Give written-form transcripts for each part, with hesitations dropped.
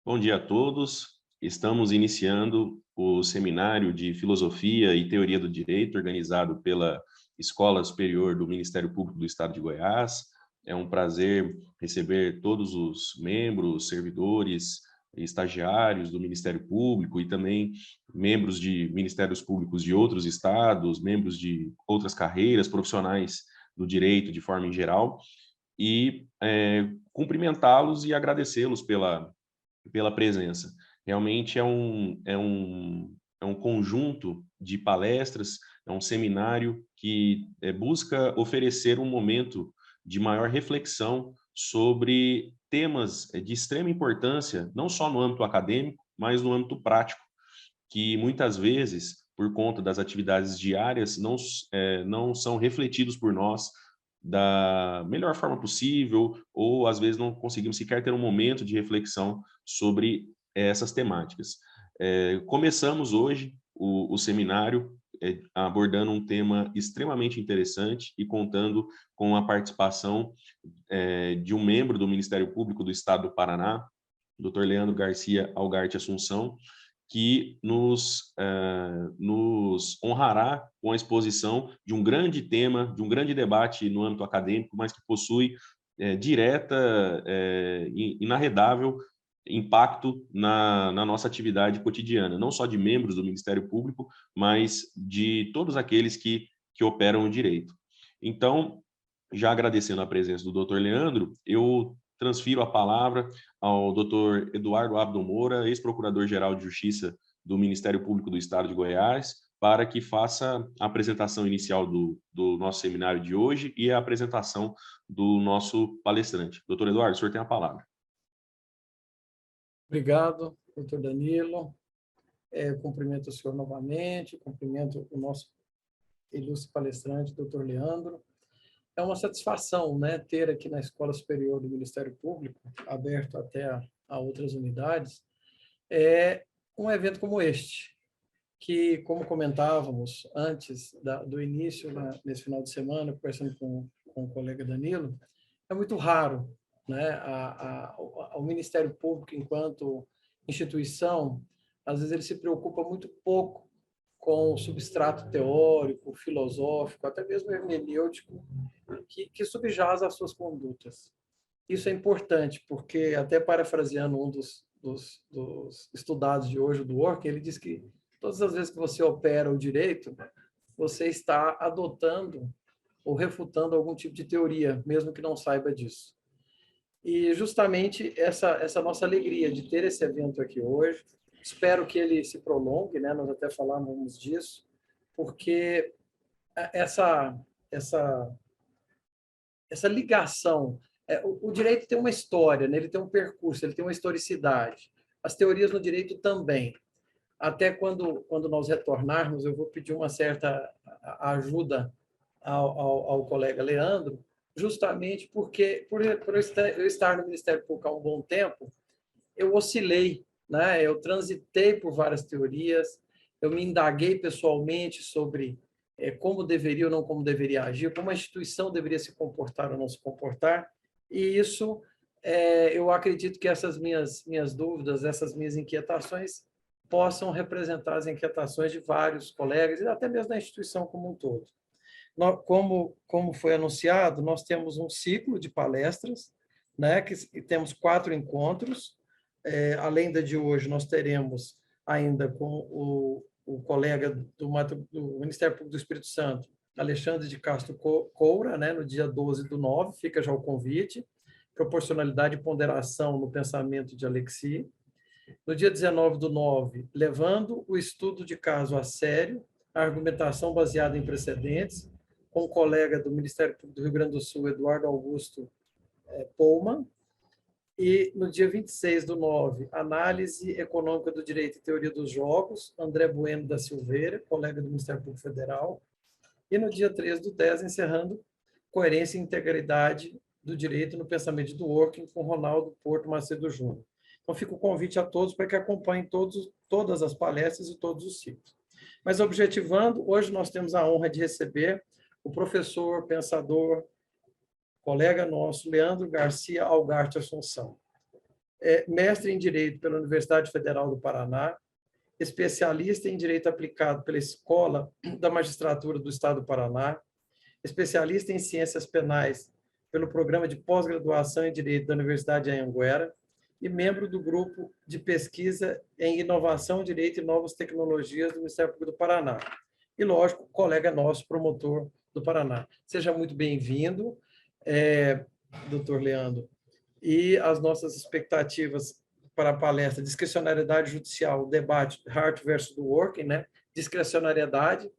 Bom dia a todos. Estamos iniciando o seminário de Filosofia e Teoria do Direito, organizado pela Escola Superior do Ministério Público do Estado de Goiás. É um prazer receber todos os membros, servidores, estagiários do Ministério Público e também membros de ministérios públicos de outros estados, membros de outras carreiras, profissionais do direito de forma em geral, e cumprimentá-los e agradecê-los pela presença. Realmente é um conjunto de palestras, é um seminário que busca oferecer um momento de maior reflexão sobre temas de extrema importância, não só no âmbito acadêmico, mas no âmbito prático, que muitas vezes, por conta das atividades diárias, não são refletidos por nós da melhor forma possível, ou às vezes não conseguimos sequer ter um momento de reflexão sobre essas temáticas. Começamos hoje o seminário abordando um tema extremamente interessante e contando com a participação de um membro do Ministério Público do Estado do Paraná, Dr. Leandro Garcia Algarte Assunção, que nos honrará com a exposição de um grande tema, de um grande debate no âmbito acadêmico, mas que possui direta e inarredável impacto na nossa atividade cotidiana, não só de membros do Ministério Público, mas de todos aqueles que operam o direito. Então, já agradecendo a presença do Dr. Leandro, eu transfiro a palavra ao Dr. Eduardo Abdo Moura, ex-procurador-geral de Justiça do Ministério Público do Estado de Goiás, para que faça a apresentação inicial do nosso seminário de hoje e a apresentação do nosso palestrante. Doutor Eduardo, o senhor tem a palavra. Obrigado, doutor Danilo. Cumprimento o senhor novamente, cumprimento o nosso ilustre palestrante, doutor Leandro. É uma satisfação, né, ter aqui na Escola Superior do Ministério Público, aberto até a outras unidades, um evento como este, que, como comentávamos antes do início, nesse final de semana, conversando com o colega Danilo, é muito raro, né? O Ministério Público, enquanto instituição, às vezes ele se preocupa muito pouco com o substrato teórico, filosófico, até mesmo hermenêutico, que subjaz as suas condutas. Isso é importante, porque, até parafraseando um dos estudados de hoje, do Dworkin, ele diz que todas as vezes que você opera o direito, você está adotando ou refutando algum tipo de teoria, mesmo que não saiba disso. E justamente essa nossa alegria de ter esse evento aqui hoje, espero que ele se prolongue, né? Nós até falamos disso, porque essa ligação, o direito tem uma história, né? Ele tem um percurso, ele tem uma historicidade. As teorias no direito também. Até quando nós retornarmos, eu vou pedir uma certa ajuda ao colega Leandro, justamente porque, por eu estar no Ministério Público há um bom tempo, eu oscilei, né? Eu transitei por várias teorias, eu me indaguei pessoalmente sobre como deveria ou não como deveria agir, como a instituição deveria se comportar ou não se comportar, e isso, eu acredito que essas minhas dúvidas, essas minhas inquietações, possam representar as inquietações de vários colegas e até mesmo da instituição como um todo. Como foi anunciado, nós temos um ciclo de palestras, né, que temos 4 encontros. Além da de hoje, nós teremos ainda com o colega do Ministério Público do Espírito Santo, Alexandre de Castro Coura, né, no dia 12/9, fica já o convite, proporcionalidade e ponderação no pensamento de Alexis. No dia 19/9, levando o estudo de caso a sério, a argumentação baseada em precedentes, com o colega do Ministério Público do Rio Grande do Sul, Eduardo Augusto Pullman. E no dia 26/9, análise econômica do direito e teoria dos jogos, André Bueno da Silveira, colega do Ministério Público Federal. E no dia 3/10, encerrando coerência e integridade do direito no pensamento de Dworkin, com Ronaldo Porto Macedo Júnior. Então, fica o convite a todos para que acompanhem todas as palestras e todos os ciclos. Mas, objetivando, hoje nós temos a honra de receber o professor, pensador, colega nosso, Leandro Garcia Algarte Assunção. mestre em Direito pela Universidade Federal do Paraná, especialista em Direito Aplicado pela Escola da Magistratura do Estado do Paraná, especialista em Ciências Penais pelo Programa de Pós-Graduação em Direito da Universidade de Anhanguera e membro do Grupo de Pesquisa em Inovação, Direito e Novas Tecnologias do Ministério Público do Paraná. E, lógico, colega nosso, promotor do Paraná. Seja muito bem-vindo, doutor Leandro. E as nossas expectativas para a palestra Discricionariedade Judicial, o debate Hart versus do Working, né? Discricionariedade,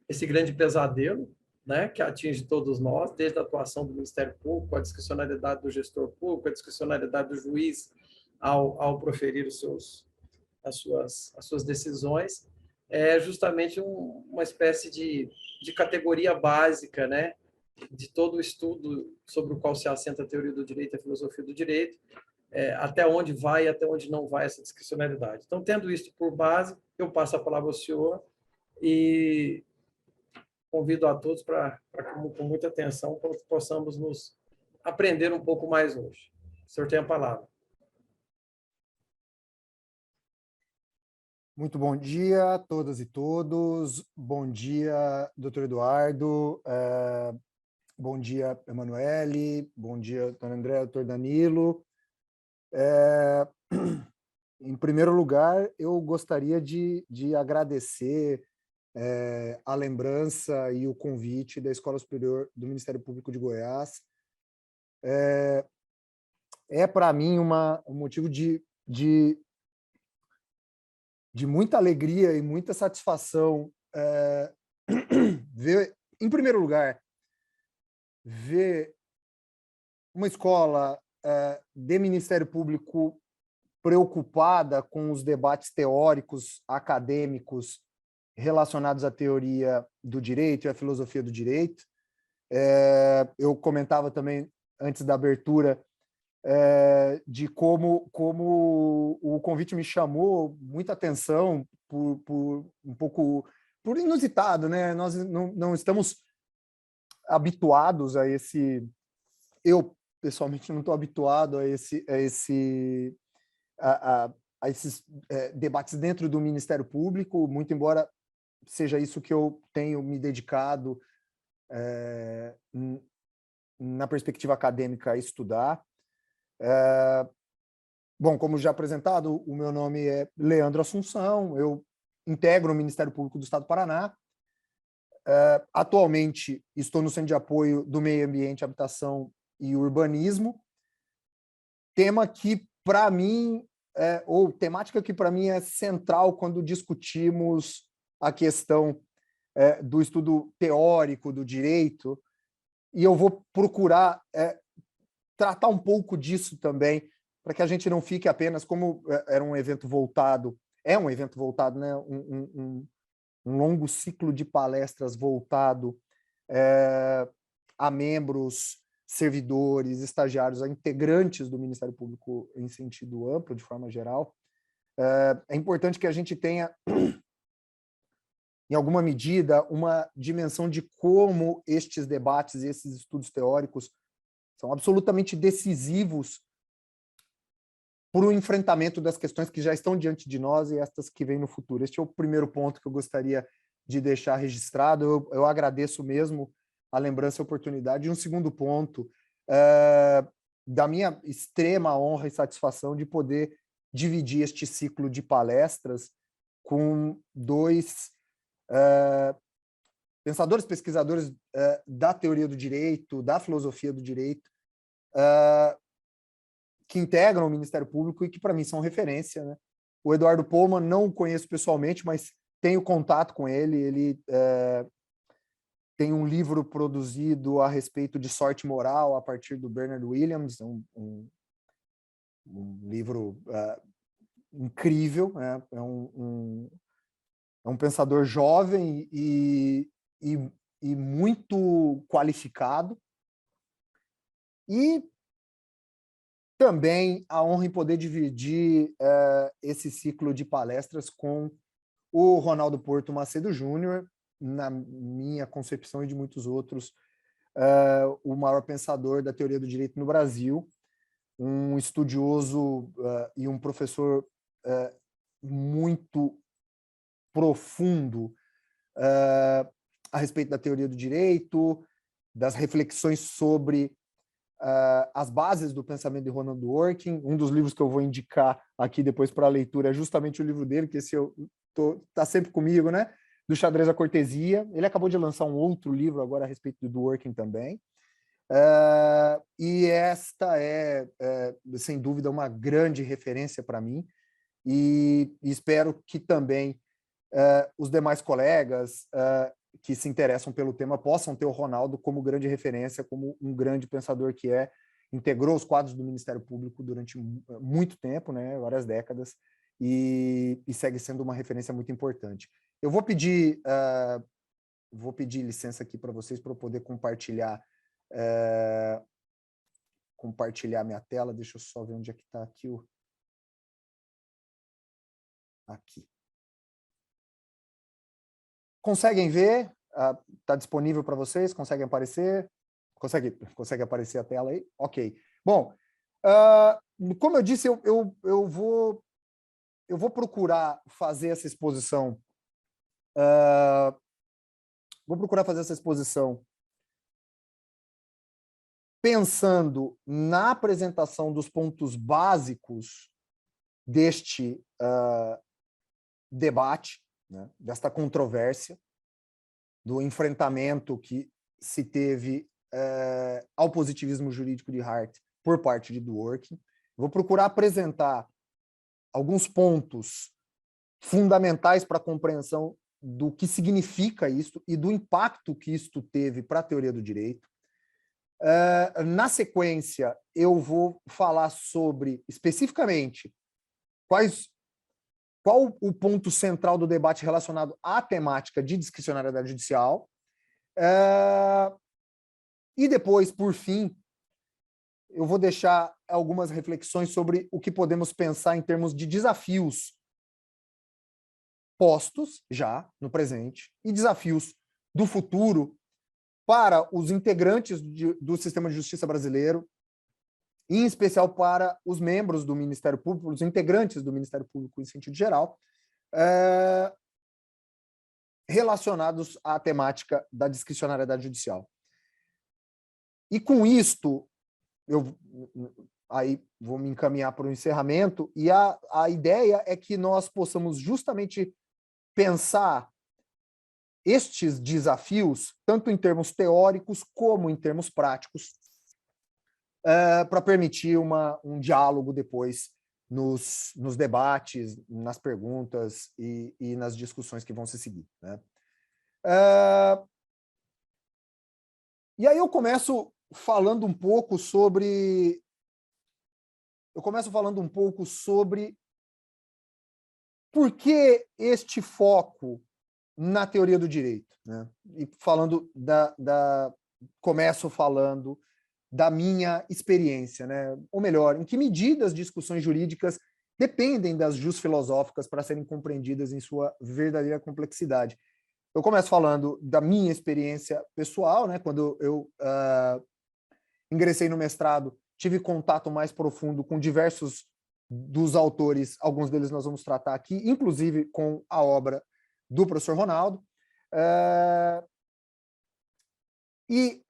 esse grande pesadelo, né, que atinge todos nós, desde a atuação do Ministério Público, a discricionariedade do gestor público, a discricionariedade do juiz ao proferir as suas decisões, é justamente uma espécie de categoria básica, né, de todo o estudo sobre o qual se assenta a teoria do direito e a filosofia do direito, até onde vai e até onde não vai essa discricionariedade. Então, tendo isso por base, eu passo a palavra ao senhor e convido a todos para com muita atenção, para que possamos nos aprender um pouco mais hoje. O senhor tem a palavra. Muito bom dia a todas e todos. Bom dia, doutor Eduardo. Bom dia, Emanuele. Bom dia, doutor André, doutor Danilo. Em primeiro lugar, eu gostaria de agradecer a lembrança e o convite da Escola Superior do Ministério Público de Goiás. Para mim, um motivo de muita alegria e muita satisfação ver, em primeiro lugar, ver uma escola de Ministério Público preocupada com os debates teóricos, acadêmicos relacionados à teoria do direito e à filosofia do direito. Eu comentava também, antes da abertura, de como o convite me chamou muita atenção por um pouco por inusitado, né? Nós não estamos habituados a esse. Eu pessoalmente não estou habituado a esses debates dentro do Ministério Público, muito embora seja isso que eu tenho me dedicado na perspectiva acadêmica a estudar. Bom, como já apresentado, o meu nome é Leandro Assunção, eu integro o Ministério Público do Estado do Paraná. Atualmente estou no Centro de Apoio do Meio Ambiente, Habitação e Urbanismo, tema que para mim, ou temática que para mim é central quando discutimos a questão do estudo teórico do direito, e eu vou procurar tratar um pouco disso também, para que a gente não fique apenas, como era um evento voltado, né? Um longo ciclo de palestras voltado a membros, servidores, estagiários, a integrantes do Ministério Público em sentido amplo, de forma geral. É importante que a gente tenha, em alguma medida, uma dimensão de como estes debates e esses estudos teóricos são absolutamente decisivos para o enfrentamento das questões que já estão diante de nós e estas que vêm no futuro. Este é o primeiro ponto que eu gostaria de deixar registrado. Eu agradeço mesmo a lembrança e a oportunidade. E um segundo ponto, da minha extrema honra e satisfação de poder dividir este ciclo de palestras com dois pensadores, pesquisadores da teoria do direito, da filosofia do direito, que integram o Ministério Público e que, para mim, são referência, né? O Eduardo Pohlmann não o conheço pessoalmente, mas tenho contato com ele. Ele tem um livro produzido a respeito de sorte moral a partir do Bernard Williams, um livro incrível, né? É um pensador jovem e muito qualificado. E também a honra em poder dividir esse ciclo de palestras com o Ronaldo Porto Macedo Júnior, na minha concepção e de muitos outros, o maior pensador da teoria do direito no Brasil. um estudioso e um professor muito profundo a respeito da teoria do direito, das reflexões sobre as bases do pensamento de Ronald Dworkin. Um dos livros que eu vou indicar aqui depois para a leitura é justamente o livro dele, que esse tá sempre comigo, né? Do Xadrez à Cortesia. Ele acabou de lançar um outro livro agora a respeito do Dworkin também. E esta é, sem dúvida, uma grande referência para mim, e espero que também os demais colegas que se interessam pelo tema possam ter o Ronaldo como grande referência, como um grande pensador que integrou os quadros do Ministério Público durante muito tempo, né, várias décadas, e segue sendo uma referência muito importante. Eu vou pedir licença aqui para vocês para eu poder compartilhar minha tela. Deixa eu só ver onde é que está aqui aqui. Conseguem ver? Está disponível para vocês? Conseguem aparecer? Consegue aparecer a tela aí? Ok. Bom, como eu disse, eu vou procurar fazer essa exposição. Pensando na apresentação dos pontos básicos deste debate, né, desta controvérsia, do enfrentamento que se teve ao positivismo jurídico de Hart por parte de Dworkin. Vou procurar apresentar alguns pontos fundamentais para a compreensão do que significa isso e do impacto que isto teve para a teoria do direito. Na sequência, eu vou falar sobre, especificamente, qual o ponto central do debate relacionado à temática de discricionariedade judicial. E depois, por fim, eu vou deixar algumas reflexões sobre o que podemos pensar em termos de desafios postos já no presente e desafios do futuro para os integrantes do sistema de justiça brasileiro, e em especial para os membros do Ministério Público, os integrantes do Ministério Público em sentido geral, relacionados à temática da discricionariedade judicial. E com isto, eu aí vou me encaminhar para o encerramento, e a ideia é que nós possamos justamente pensar estes desafios, tanto em termos teóricos como em termos práticos, para permitir um diálogo depois nos debates, nas perguntas e nas discussões que vão se seguir, né? E aí eu começo falando um pouco sobre por que este foco na teoria do direito, né? E começo falando da minha experiência, né? Ou melhor, em que medida as discussões jurídicas dependem das filosóficas para serem compreendidas em sua verdadeira complexidade. Eu começo falando da minha experiência pessoal, né? Quando eu ingressei no mestrado, tive contato mais profundo com diversos dos autores, alguns deles nós vamos tratar aqui, inclusive com a obra do professor Ronaldo. E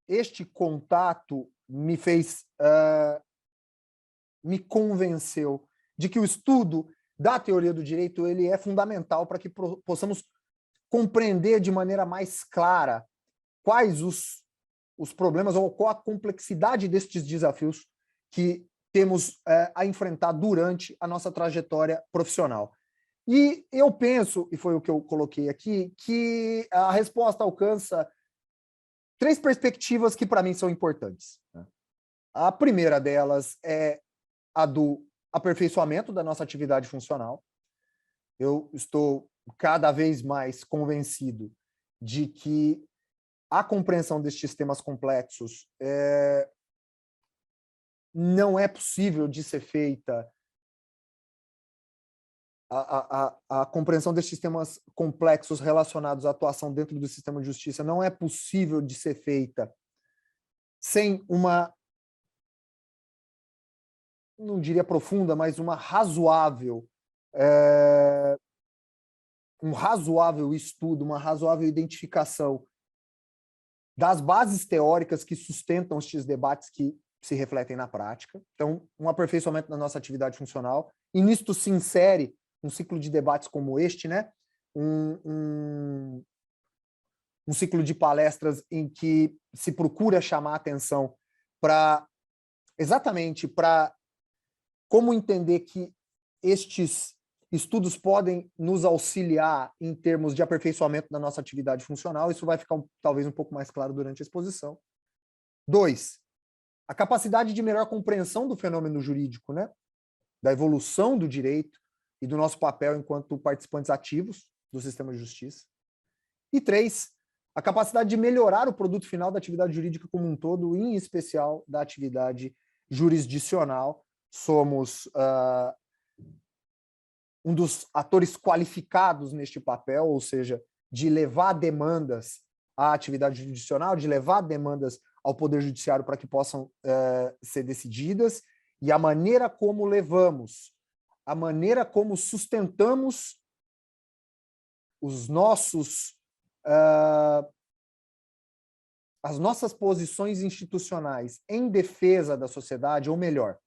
este contato me convenceu de que o estudo da teoria do direito ele é fundamental para que possamos compreender de maneira mais clara quais os problemas ou qual a complexidade destes desafios que temos a enfrentar durante a nossa trajetória profissional. E eu penso, e foi o que eu coloquei aqui, que a resposta alcança 3 perspectivas que para mim são importantes, né? A primeira delas é a do aperfeiçoamento da nossa atividade funcional. Eu estou cada vez mais convencido de que a compreensão destes temas complexos não é possível de ser feita. A compreensão destes temas complexos relacionados à atuação dentro do sistema de justiça não é possível de ser feita sem uma não diria profunda, mas um razoável estudo, uma razoável identificação das bases teóricas que sustentam estes debates que se refletem na prática. Então, um aperfeiçoamento da nossa atividade funcional, e nisto se insere um ciclo de debates como este, né? Um ciclo de palestras em que se procura chamar a atenção exatamente para como entender que estes estudos podem nos auxiliar em termos de aperfeiçoamento da nossa atividade funcional. Isso vai ficar talvez um pouco mais claro durante a exposição. 2, a capacidade de melhor compreensão do fenômeno jurídico, né? Da evolução do direito e do nosso papel enquanto participantes ativos do sistema de justiça. E 3, a capacidade de melhorar o produto final da atividade jurídica como um todo, em especial da atividade jurisdicional. Somos um dos atores qualificados neste papel, ou seja, de levar demandas à atividade jurisdicional, de levar demandas ao Poder Judiciário para que possam ser decididas, e a maneira como levamos, a maneira como sustentamos as nossas posições institucionais em defesa da sociedade, ou melhor,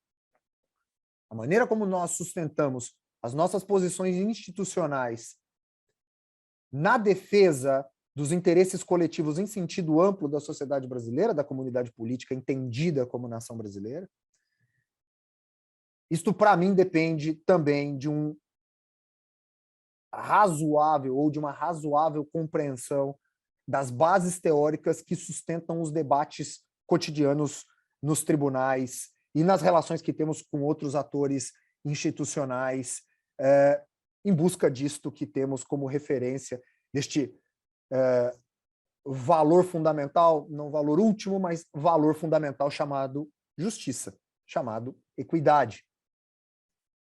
a maneira como nós sustentamos as nossas posições institucionais na defesa dos interesses coletivos em sentido amplo da sociedade brasileira, da comunidade política entendida como nação brasileira. Isto, para mim, depende também de um razoável ou de uma razoável compreensão das bases teóricas que sustentam os debates cotidianos nos tribunais e nas relações que temos com outros atores institucionais, em busca disto que temos como referência, deste valor fundamental, não valor último, mas valor fundamental chamado justiça, chamado equidade.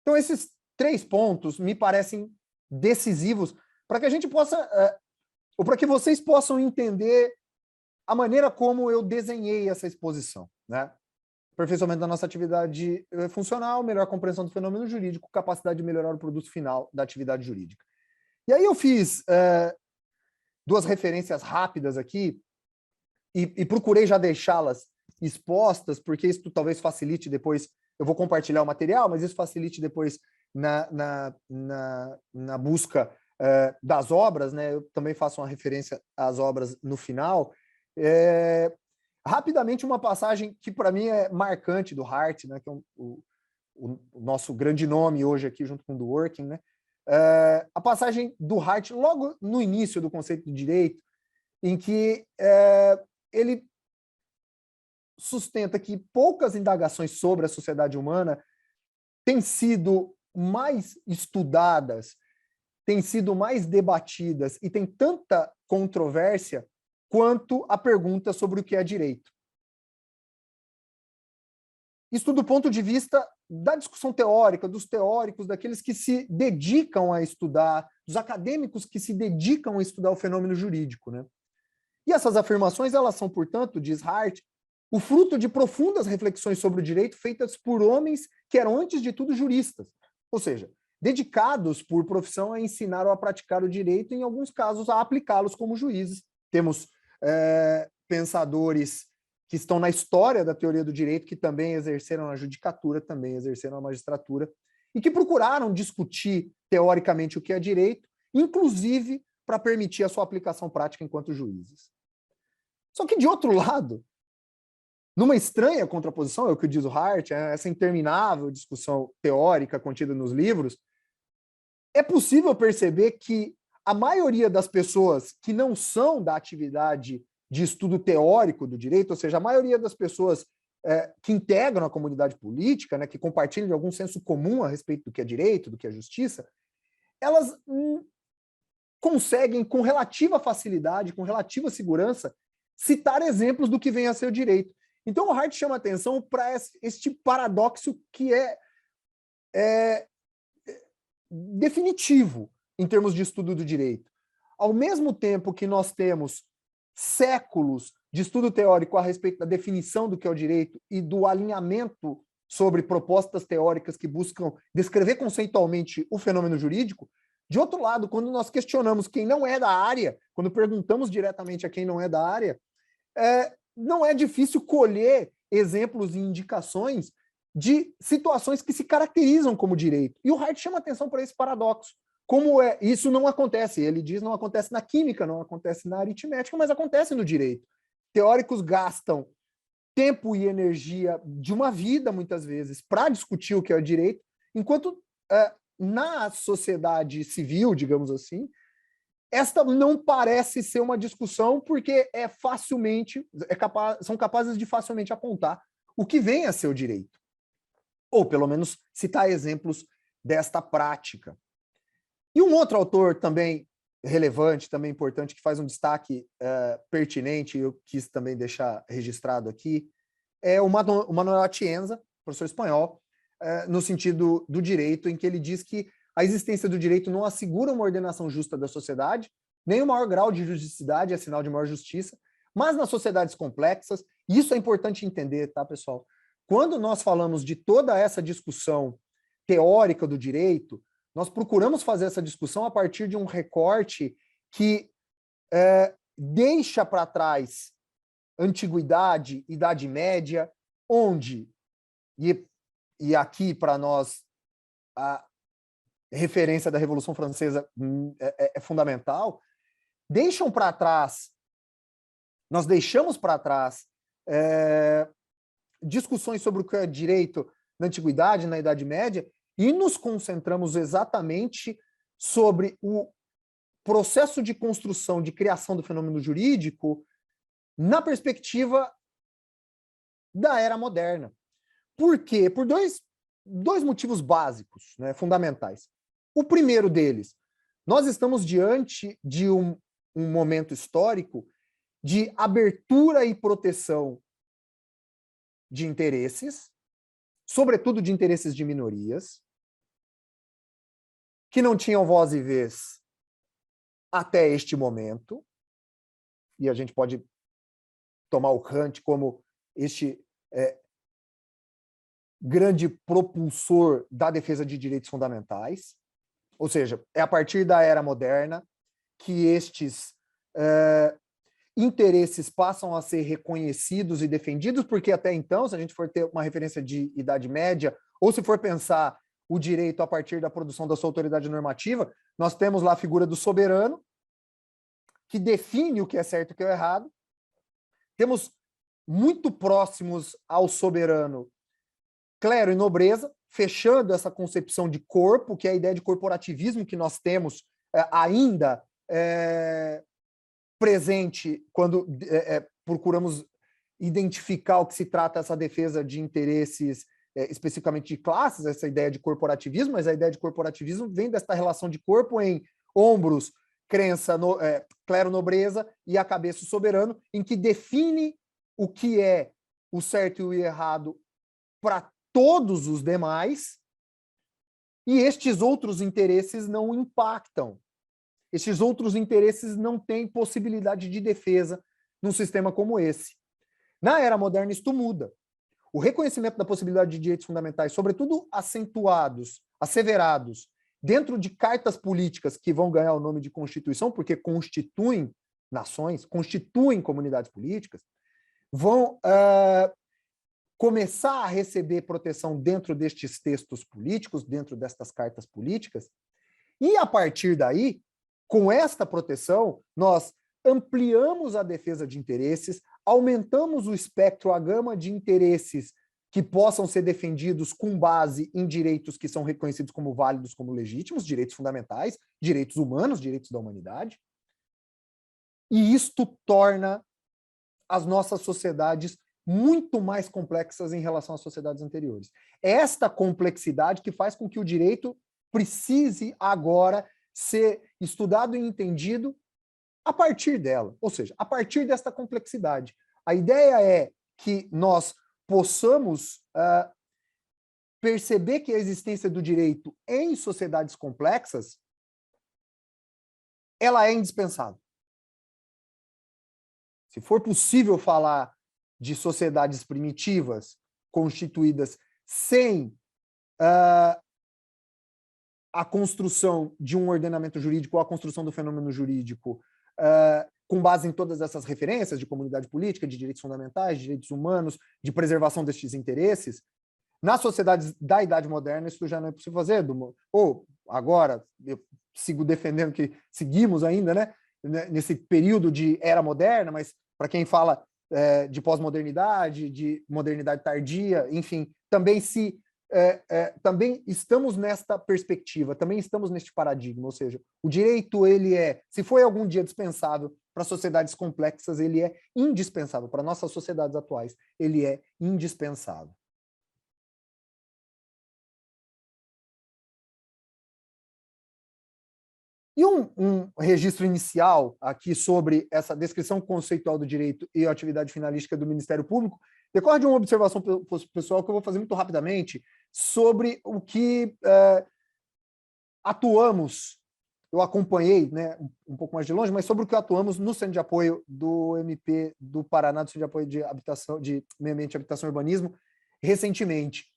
Então, esses 3 pontos me parecem decisivos para que a gente possa, ou para que vocês possam entender a maneira como eu desenhei essa exposição, né? Aperfeiçoamento da nossa atividade funcional, melhor compreensão do fenômeno jurídico, capacidade de melhorar o produto final da atividade jurídica. E aí eu fiz 2 referências rápidas aqui e procurei já deixá-las expostas, porque isso talvez facilite depois, eu vou compartilhar o material, mas isso facilite depois na busca das obras, né? Eu também faço uma referência às obras no final. Rapidamente, uma passagem que para mim é marcante do Hart, né, que é o nosso grande nome hoje aqui, junto com o do Working, né? A passagem do Hart, logo no início do conceito de direito, em que ele sustenta que poucas indagações sobre a sociedade humana têm sido mais estudadas, têm sido mais debatidas e têm tanta controvérsia quanto a pergunta sobre o que é direito. Isso do ponto de vista da discussão teórica, dos teóricos, daqueles que se dedicam a estudar, dos acadêmicos que se dedicam a estudar o fenômeno jurídico, né? E essas afirmações, elas são, portanto, diz Hart, o fruto de profundas reflexões sobre o direito feitas por homens que eram, antes de tudo, juristas, ou seja, dedicados por profissão a ensinar ou a praticar o direito, e, em alguns casos, a aplicá-los como juízes. Temos pensadores que estão na história da teoria do direito, que também exerceram a judicatura, também exerceram a magistratura, e que procuraram discutir teoricamente o que é direito, inclusive para permitir a sua aplicação prática enquanto juízes. Só que, de outro lado, numa estranha contraposição, é o que diz o Hart, essa interminável discussão teórica contida nos livros, é possível perceber que a maioria das pessoas que não são da atividade de estudo teórico do direito, ou seja, a maioria das pessoas que integram a comunidade política, né, que compartilham de algum senso comum a respeito do que é direito, do que é justiça, elas conseguem, com relativa facilidade, com relativa segurança, citar exemplos do que vem a ser o direito. Então, o Hart chama a atenção para este paradoxo que é definitivo em termos de estudo do direito. Ao mesmo tempo que nós temos séculos de estudo teórico a respeito da definição do que é o direito e do alinhamento sobre propostas teóricas que buscam descrever conceitualmente o fenômeno jurídico. De outro lado, quando nós questionamos quem não é da área, quando perguntamos diretamente a quem não é da área, não é difícil colher exemplos e indicações de situações que se caracterizam como direito. E o Hart chama atenção para esse paradoxo. Como isso não acontece? Ele diz não acontece na química, não acontece na aritmética, mas acontece no direito. Teóricos gastam tempo e energia de uma vida, muitas vezes, para discutir o que é o direito, enquanto na sociedade civil, digamos assim, esta não parece ser uma discussão porque são capazes de facilmente apontar o que vem a ser o direito. Ou, pelo menos, citar exemplos desta prática. E um outro autor também relevante, também importante, que faz um destaque pertinente, eu quis também deixar registrado aqui, é o Manuel Atienza, professor espanhol, no sentido do direito, em que ele diz que a existência do direito não assegura uma ordenação justa da sociedade, nem o maior grau de justicidade é sinal de maior justiça, mas nas sociedades complexas, e isso é importante entender, tá, pessoal? Quando nós falamos de toda essa discussão teórica do direito, nós procuramos fazer essa discussão a partir de um recorte que deixa para trás antiguidade, Idade Média, onde, e aqui para nós a referência da Revolução Francesa é fundamental, nós deixamos para trás discussões sobre o que é direito na antiguidade, na Idade Média, e nos concentramos exatamente sobre o processo de construção, de criação do fenômeno jurídico na perspectiva da era moderna. Por quê? Por dois motivos básicos, né, fundamentais. O primeiro deles, nós estamos diante de um momento histórico de abertura e proteção de interesses, sobretudo de interesses de minorias, que não tinham voz e vez até este momento, e a gente pode tomar o Kant como este grande propulsor da defesa de direitos fundamentais, ou seja, é a partir da era moderna que estes interesses passam a ser reconhecidos e defendidos, porque até então, se a gente for ter uma referência de Idade Média, ou se for pensar o direito a partir da produção da sua autoridade normativa, nós temos lá a figura do soberano, que define o que é certo e o que é errado. Temos muito próximos ao soberano clero e nobreza, fechando essa concepção de corpo, que é a ideia de corporativismo que nós temos ainda presente quando procuramos identificar o que se trata essa defesa de interesses especificamente de classes, essa ideia de corporativismo, mas a ideia de corporativismo vem desta relação de corpo em ombros, crença, clero-nobreza e a cabeça o soberano, em que define o que é o certo e o errado para todos os demais, e estes outros interesses não impactam. Estes outros interesses não têm possibilidade de defesa num sistema como esse. Na era moderna, isto muda. O reconhecimento da possibilidade de direitos fundamentais, sobretudo acentuados, asseverados, dentro de cartas políticas que vão ganhar o nome de Constituição, porque constituem nações, constituem comunidades políticas, vão começar a receber proteção dentro destes textos políticos, dentro destas cartas políticas, e a partir daí, com esta proteção, nós ampliamos a defesa de interesses, aumentamos o espectro, a gama de interesses que possam ser defendidos com base em direitos que são reconhecidos como válidos, como legítimos, direitos fundamentais, direitos humanos, direitos da humanidade. E isto torna as nossas sociedades muito mais complexas em relação às sociedades anteriores. É esta complexidade que faz com que o direito precise agora ser estudado e entendido a partir dela, ou seja, a partir desta complexidade. A ideia é que nós possamos perceber que a existência do direito em sociedades complexas, ela é indispensável. Se for possível falar de sociedades primitivas, constituídas sem a construção de um ordenamento jurídico ou a construção do fenômeno jurídico com base em todas essas referências de comunidade política, de direitos fundamentais, de direitos humanos, de preservação destes interesses, nas sociedades da Idade Moderna isso já não é possível fazer. Ou agora, eu sigo defendendo que seguimos ainda, né, nesse período de era moderna, mas para quem fala de pós-modernidade, de modernidade tardia, enfim, também também estamos nesta perspectiva, também estamos neste paradigma, ou seja, o direito, se foi algum dia dispensável para sociedades complexas, ele é indispensável, para nossas sociedades atuais, ele é indispensável. E um registro inicial aqui sobre essa descrição conceitual do direito e a atividade finalística do Ministério Público decorre de uma observação pessoal que eu vou fazer muito rapidamente sobre o que atuamos, eu acompanhei, né, um pouco mais de longe, mas sobre o que atuamos no Centro de Apoio do MP do Paraná, do Centro de Apoio de Habitação, de Meio Ambiente, Habitação e Urbanismo, recentemente,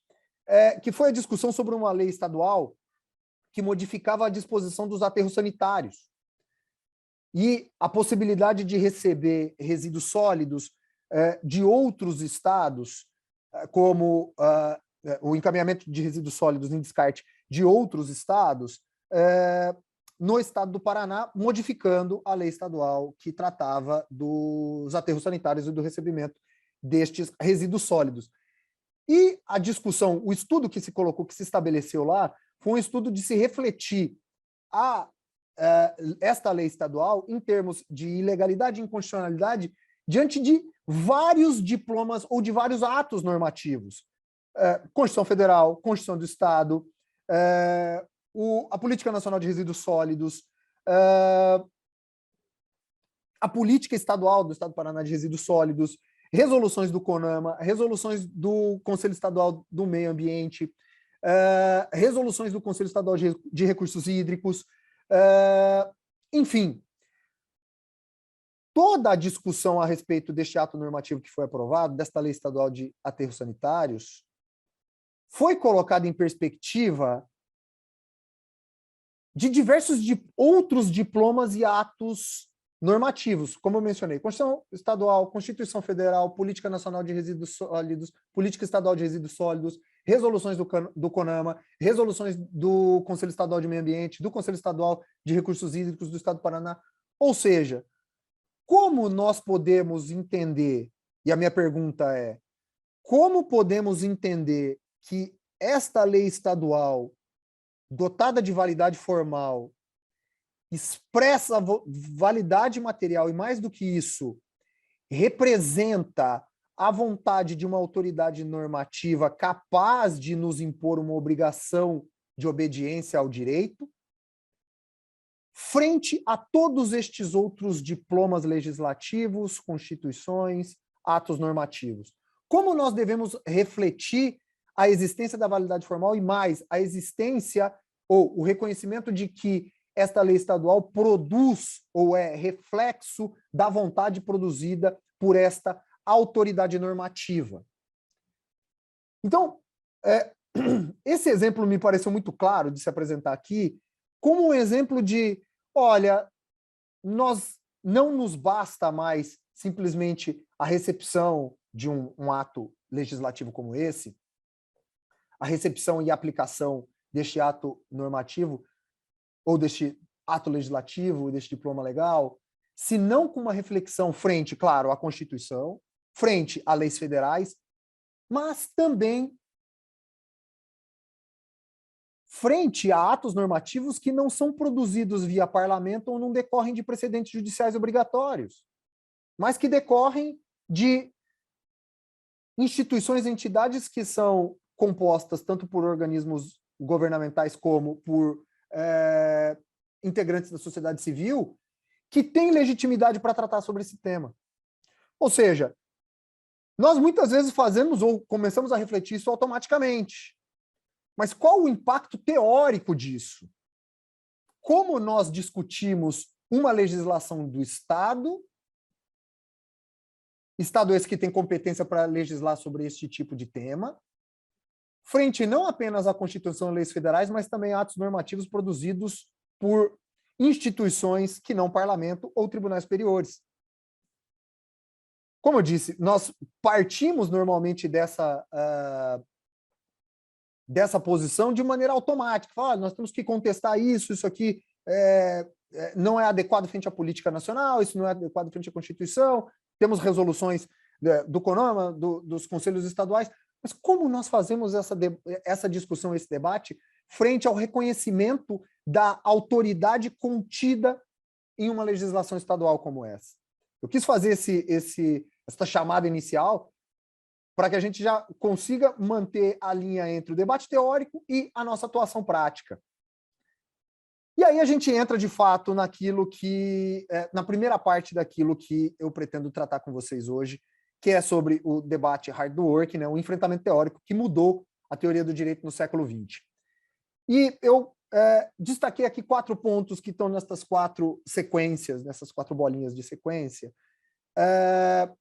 que foi a discussão sobre uma lei estadual que modificava a disposição dos aterros sanitários e a possibilidade de receber resíduos sólidos de outros estados, como o encaminhamento de resíduos sólidos em descarte de outros estados, no estado do Paraná, modificando a lei estadual que tratava dos aterros sanitários e do recebimento destes resíduos sólidos. E a discussão, o estudo que se colocou, que se estabeleceu lá, foi um estudo de se refletir esta lei estadual em termos de ilegalidade e inconstitucionalidade diante de vários diplomas ou de vários atos normativos. Constituição Federal, Constituição do Estado, a Política Nacional de Resíduos Sólidos, a Política Estadual do Estado do Paraná de Resíduos Sólidos, resoluções do CONAMA, resoluções do Conselho Estadual do Meio Ambiente, resoluções do Conselho Estadual de Recursos Hídricos, enfim, toda a discussão a respeito deste ato normativo que foi aprovado, desta lei estadual de aterros sanitários, foi colocada em perspectiva de diversos outros diplomas e atos normativos, como eu mencionei, Constituição Estadual, Constituição Federal, Política Nacional de Resíduos Sólidos, Política Estadual de Resíduos Sólidos, resoluções do CONAMA, resoluções do Conselho Estadual de Meio Ambiente, do Conselho Estadual de Recursos Hídricos do Estado do Paraná. Ou seja, como nós podemos entender, e a minha pergunta é, como podemos entender que esta lei estadual, dotada de validade formal, expressa validade material e, mais do que isso, representa a vontade de uma autoridade normativa capaz de nos impor uma obrigação de obediência ao direito, frente a todos estes outros diplomas legislativos, constituições, atos normativos? Como nós devemos refletir a existência da validade formal e, mais, a existência ou o reconhecimento de que esta lei estadual produz ou é reflexo da vontade produzida por esta autoridade normativa? Então, esse exemplo me pareceu muito claro de se apresentar aqui como um exemplo de, olha, não nos basta mais simplesmente a recepção de um ato legislativo como esse, a recepção e aplicação deste ato normativo, ou deste ato legislativo, deste diploma legal, se não com uma reflexão frente, claro, à Constituição, frente a leis federais, mas também frente a atos normativos que não são produzidos via parlamento ou não decorrem de precedentes judiciais obrigatórios, mas que decorrem de instituições e entidades que são compostas tanto por organismos governamentais como por integrantes da sociedade civil, que têm legitimidade para tratar sobre esse tema. Ou seja, nós muitas vezes fazemos ou começamos a refletir isso automaticamente. Mas qual o impacto teórico disso? Como nós discutimos uma legislação do Estado esse que tem competência para legislar sobre este tipo de tema, frente não apenas à Constituição e leis federais, mas também a atos normativos produzidos por instituições que não parlamento ou tribunais superiores. Como eu disse, nós partimos normalmente dessa posição de maneira automática. Fala, nós temos que contestar isso aqui não é adequado frente à política nacional, isso não é adequado frente à Constituição, temos resoluções do CONAMA, dos conselhos estaduais, mas como nós fazemos essa discussão, esse debate, frente ao reconhecimento da autoridade contida em uma legislação estadual como essa? Eu quis fazer essa chamada inicial para que a gente já consiga manter a linha entre o debate teórico e a nossa atuação prática. E aí a gente entra, de fato, naquilo que, na primeira parte daquilo que eu pretendo tratar com vocês hoje, que é sobre o debate hard work, né, o enfrentamento teórico que mudou a teoria do direito no século XX. E eu destaquei aqui 4 pontos que estão nessas 4 sequências, nessas 4 bolinhas de sequência, para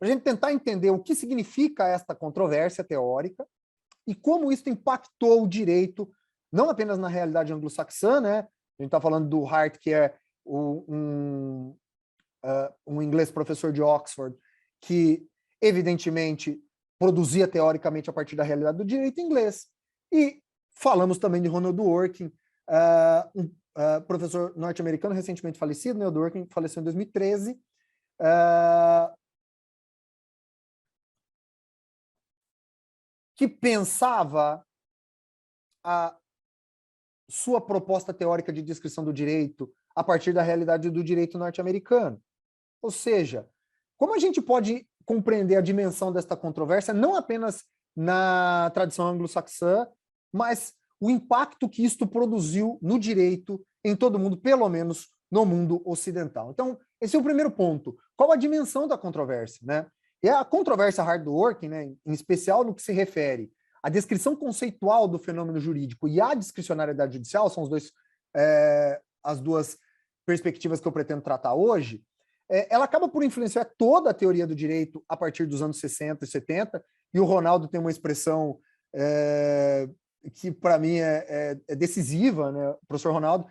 a gente tentar entender o que significa esta controvérsia teórica e como isso impactou o direito, não apenas na realidade anglo-saxã, né? A gente está falando do Hart, que é um inglês professor de Oxford, que evidentemente produzia teoricamente a partir da realidade do direito inglês. E falamos também de Ronald Dworkin, professor norte-americano recentemente falecido, né? O Dworkin faleceu em 2013, que pensava a sua proposta teórica de descrição do direito a partir da realidade do direito norte-americano. Ou seja, como a gente pode compreender a dimensão desta controvérsia, não apenas na tradição anglo-saxã, mas o impacto que isto produziu no direito em todo o mundo, pelo menos no mundo ocidental. Então, esse é o primeiro ponto. Qual a dimensão da controvérsia, né? E a controvérsia hard work, né, em especial no que se refere à descrição conceitual do fenômeno jurídico e à discricionariedade judicial, são as duas perspectivas que eu pretendo tratar hoje, ela acaba por influenciar toda a teoria do direito a partir dos anos 60 e 70, e o Ronaldo tem uma expressão que para mim é decisiva, né, professor Ronaldo,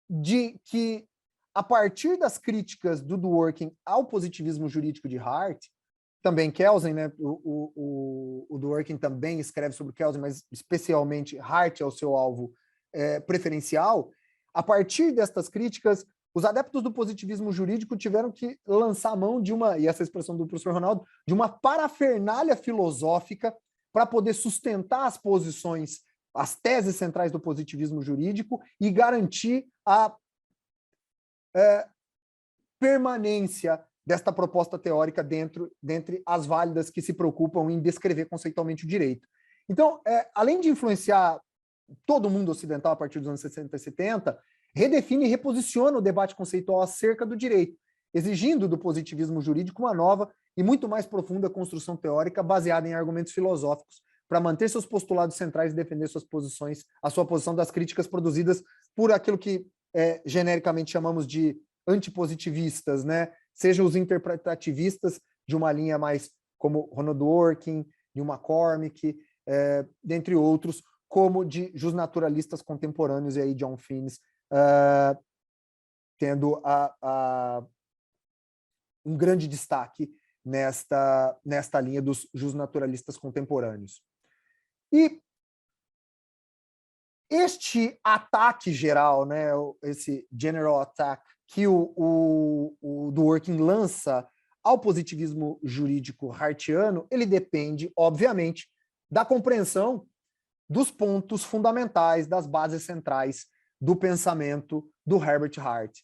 de que a partir das críticas do Dworkin ao positivismo jurídico de Hart, também Kelsen, né, o Dworkin também escreve sobre Kelsen, mas especialmente Hart é o seu alvo preferencial. A partir destas críticas, os adeptos do positivismo jurídico tiveram que lançar a mão de e essa expressão do professor Ronaldo, de uma parafernália filosófica para poder sustentar as posições, as teses centrais do positivismo jurídico e garantir a permanência desta proposta teórica dentre as válidas que se preocupam em descrever conceitualmente o direito. Então, além de influenciar todo o mundo ocidental a partir dos anos 60 e 70, redefine e reposiciona o debate conceitual acerca do direito, exigindo do positivismo jurídico uma nova e muito mais profunda construção teórica baseada em argumentos filosóficos para manter seus postulados centrais e defender suas posições, a sua posição das críticas produzidas por aquilo que genericamente chamamos de antipositivistas, né? Sejam os interpretativistas de uma linha mais como Ronald Dworkin, Neil McCormick, dentre outros, como de justnaturalistas contemporâneos, e aí John Finnes tendo um grande destaque nesta linha dos justnaturalistas contemporâneos. E este ataque geral, né, esse general attack que o Dworkin lança ao positivismo jurídico hartiano, ele depende, obviamente, da compreensão dos pontos fundamentais, das bases centrais do pensamento do Herbert Hart.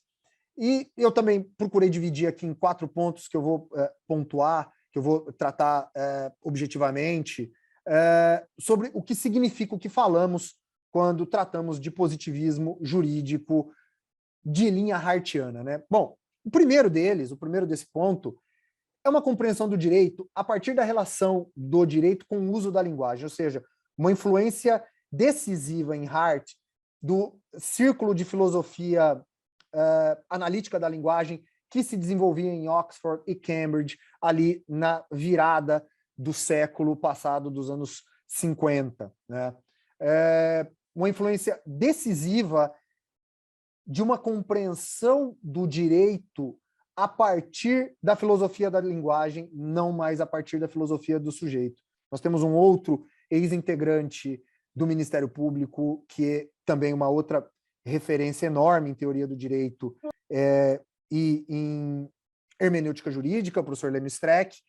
E eu também procurei dividir aqui em 4 pontos que eu vou pontuar, que eu vou tratar objetivamente, sobre o que significa o que falamos quando tratamos de positivismo jurídico de linha hartiana, né? Bom, o primeiro desse ponto, é uma compreensão do direito a partir da relação do direito com o uso da linguagem, ou seja, uma influência decisiva em Hart do círculo de filosofia analítica da linguagem que se desenvolvia em Oxford e Cambridge, ali na virada do século passado, dos anos 50, né? Uma influência decisiva de uma compreensão do direito a partir da filosofia da linguagem, não mais a partir da filosofia do sujeito. Nós temos um outro ex-integrante do Ministério Público, que é também uma outra referência enorme em teoria do direito e em hermenêutica jurídica, o professor Lênio Streck,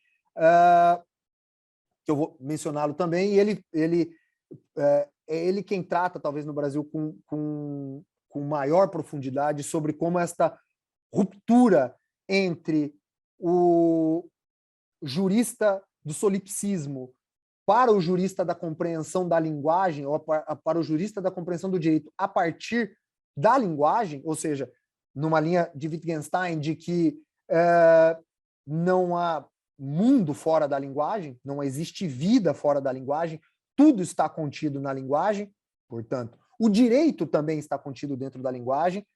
que eu vou mencioná-lo também, e é ele quem trata, talvez no Brasil, com maior profundidade sobre como esta ruptura entre o jurista do solipsismo para o jurista da compreensão da linguagem, ou para o jurista da compreensão do direito a partir da linguagem, ou seja, numa linha de Wittgenstein de que não há mundo fora da linguagem, não existe vida fora da linguagem, tudo está contido na linguagem, portanto, o direito também está contido dentro da linguagem,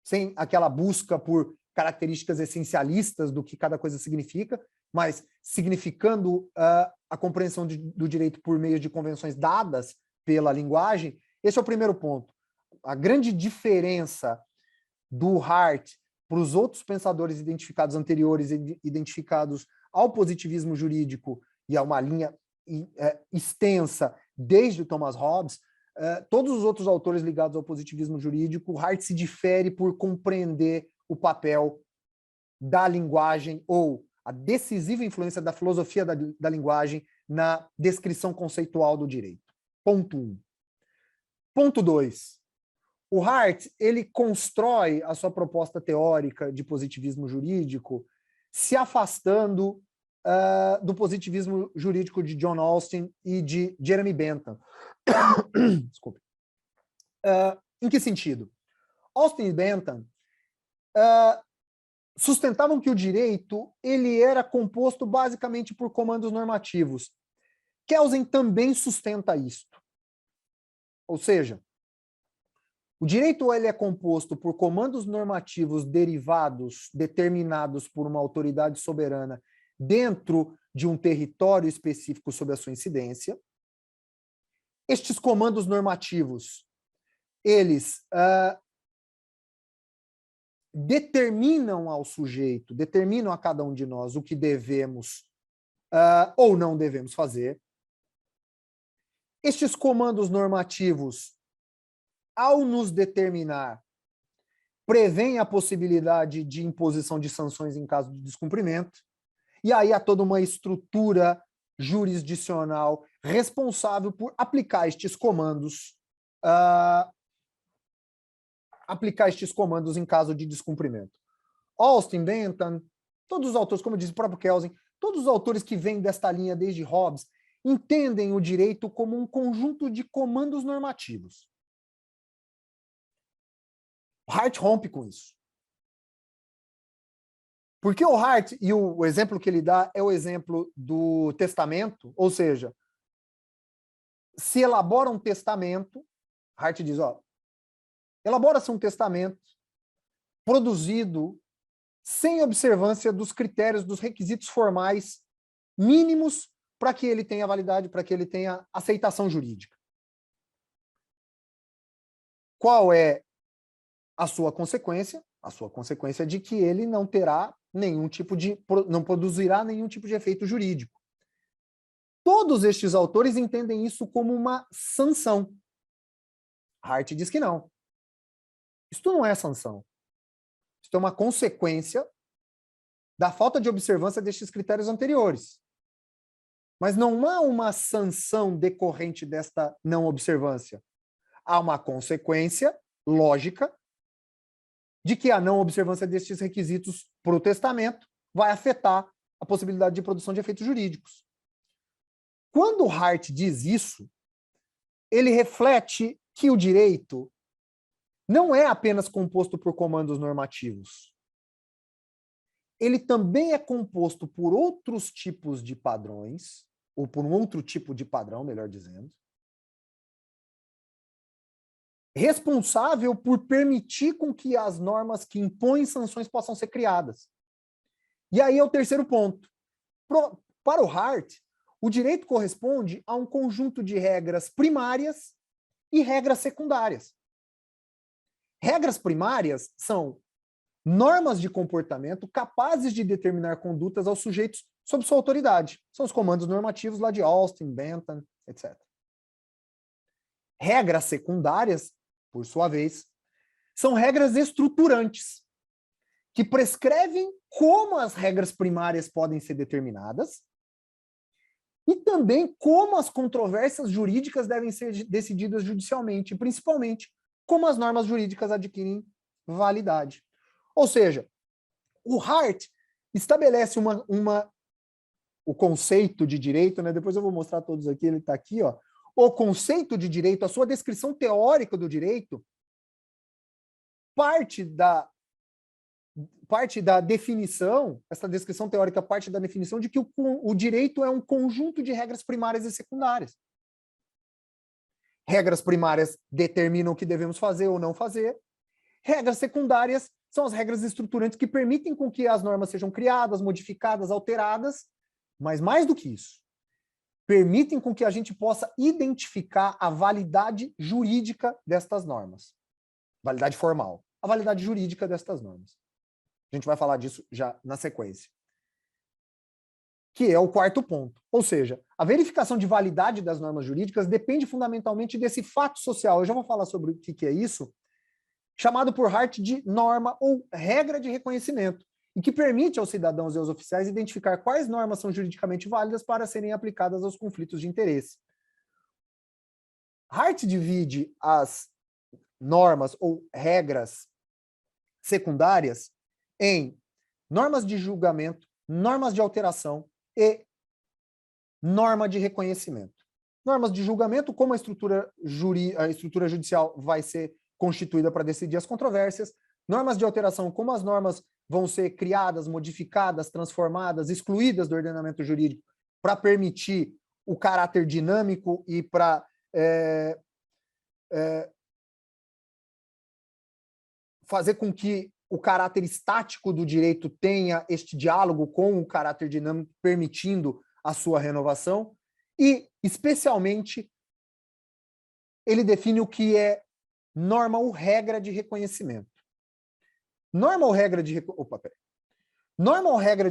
sem aquela busca por características essencialistas do que cada coisa significa, mas significando a compreensão do direito por meio de convenções dadas pela linguagem. Esse é o primeiro ponto. A grande diferença do Hart para os outros pensadores identificados anteriores, identificados ao positivismo jurídico e a uma linha extensa desde o Thomas Hobbes, todos os outros autores ligados ao positivismo jurídico, Hart se difere por compreender o papel da linguagem ou a decisiva influência da filosofia da linguagem na descrição conceitual do direito. Ponto 1. Ponto 2. O Hart, ele constrói a sua proposta teórica de positivismo jurídico se afastando do positivismo jurídico de John Austin e de Jeremy Bentham. Desculpe. Em que sentido? Austin e Bentham sustentavam que o direito ele era composto basicamente por comandos normativos. Kelsen também sustenta isto. Ou seja, o direito ele é composto por comandos normativos derivados, determinados por uma autoridade soberana dentro de um território específico sob a sua incidência. Estes comandos normativos, eles determinam ao sujeito, determinam a cada um de nós o que devemos ou não devemos fazer. Estes comandos normativos, ao nos determinar, prevêem a possibilidade de imposição de sanções em caso de descumprimento, e aí há toda uma estrutura jurisdicional responsável por aplicar estes comandos em caso de descumprimento. Austin, Bentham, todos os autores, como diz o próprio Kelsen, todos os autores que vêm desta linha desde Hobbes, entendem o direito como um conjunto de comandos normativos. Hart rompe com isso. Porque o Hart, e o exemplo que ele dá é o exemplo do testamento, ou seja, se elabora um testamento, Hart diz, elabora-se um testamento produzido sem observância dos critérios, dos requisitos formais mínimos para que ele tenha validade, para que ele tenha aceitação jurídica. Qual é a sua consequência? A sua consequência é de que ele não terá não produzirá nenhum tipo de efeito jurídico. Todos estes autores entendem isso como uma sanção. Hart diz que não. Isto não é sanção. Isto é uma consequência da falta de observância destes critérios anteriores. Mas não há uma sanção decorrente desta não observância. Há uma consequência lógica de que a não observância destes requisitos para o testamento vai afetar a possibilidade de produção de efeitos jurídicos. Quando Hart diz isso, ele reflete que o direito não é apenas composto por comandos normativos. Ele também é composto por outros tipos de padrões, ou por um outro tipo de padrão, melhor dizendo, responsável por permitir com que as normas que impõem sanções possam ser criadas. E aí é o terceiro ponto. Para o Hart, o direito corresponde a um conjunto de regras primárias e regras secundárias. Regras primárias são normas de comportamento capazes de determinar condutas aos sujeitos sob sua autoridade. São os comandos normativos lá de Austin, Bentham, etc. Regras secundárias, por sua vez, são regras estruturantes, que prescrevem como as regras primárias podem ser determinadas e também como as controvérsias jurídicas devem ser decididas judicialmente, e principalmente como as normas jurídicas adquirem validade. Ou seja, o Hart estabelece o conceito de direito, né? Depois eu vou mostrar todos aqui, ele está aqui, ó. O conceito de direito, a sua descrição teórica do direito, parte da definição, essa descrição teórica parte da definição de que o direito é um conjunto de regras primárias e secundárias. Regras primárias determinam o que devemos fazer ou não fazer. Regras secundárias são as regras estruturantes que permitem com que as normas sejam criadas, modificadas, alteradas, mas mais do que isso, permitem com que a gente possa identificar a validade jurídica destas normas. Validade formal. A validade jurídica destas normas. A gente vai falar disso já na sequência. Que é o quarto ponto. Ou seja, a verificação de validade das normas jurídicas depende fundamentalmente desse fato social. Eu já vou falar sobre o que é isso, chamado por Hart de norma ou regra de reconhecimento, e que permite aos cidadãos e aos oficiais identificar quais normas são juridicamente válidas para serem aplicadas aos conflitos de interesse. Hart divide as normas ou regras secundárias em normas de julgamento, normas de alteração e norma de reconhecimento. Normas de julgamento, como a estrutura judicial vai ser constituída para decidir as controvérsias. Normas de alteração, como as normas vão ser criadas, modificadas, transformadas, excluídas do ordenamento jurídico para permitir o caráter dinâmico e para fazer com que o caráter estático do direito tenha este diálogo com o caráter dinâmico, permitindo a sua renovação. E, especialmente, ele define o que é norma ou regra de reconhecimento. Norma ou regra de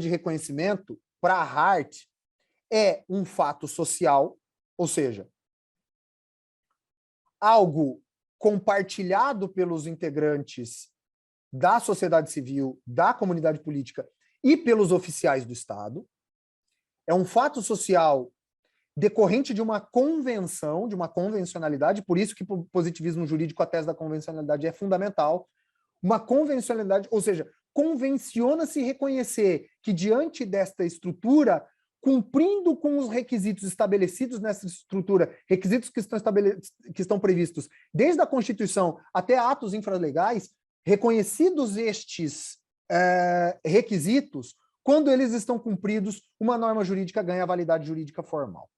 reconhecimento, para Hart, é um fato social, ou seja, algo compartilhado pelos integrantes da sociedade civil, da comunidade política e pelos oficiais do Estado. É um fato social decorrente de uma convenção, de uma convencionalidade, por isso que o positivismo jurídico, a tese da convencionalidade é fundamental. Uma convencionalidade, ou seja, convenciona-se reconhecer que diante desta estrutura, cumprindo com os requisitos estabelecidos nessa estrutura, requisitos que estão previstos desde a Constituição até atos infralegais, reconhecidos estes requisitos, quando eles estão cumpridos, uma norma jurídica ganha validade jurídica formal.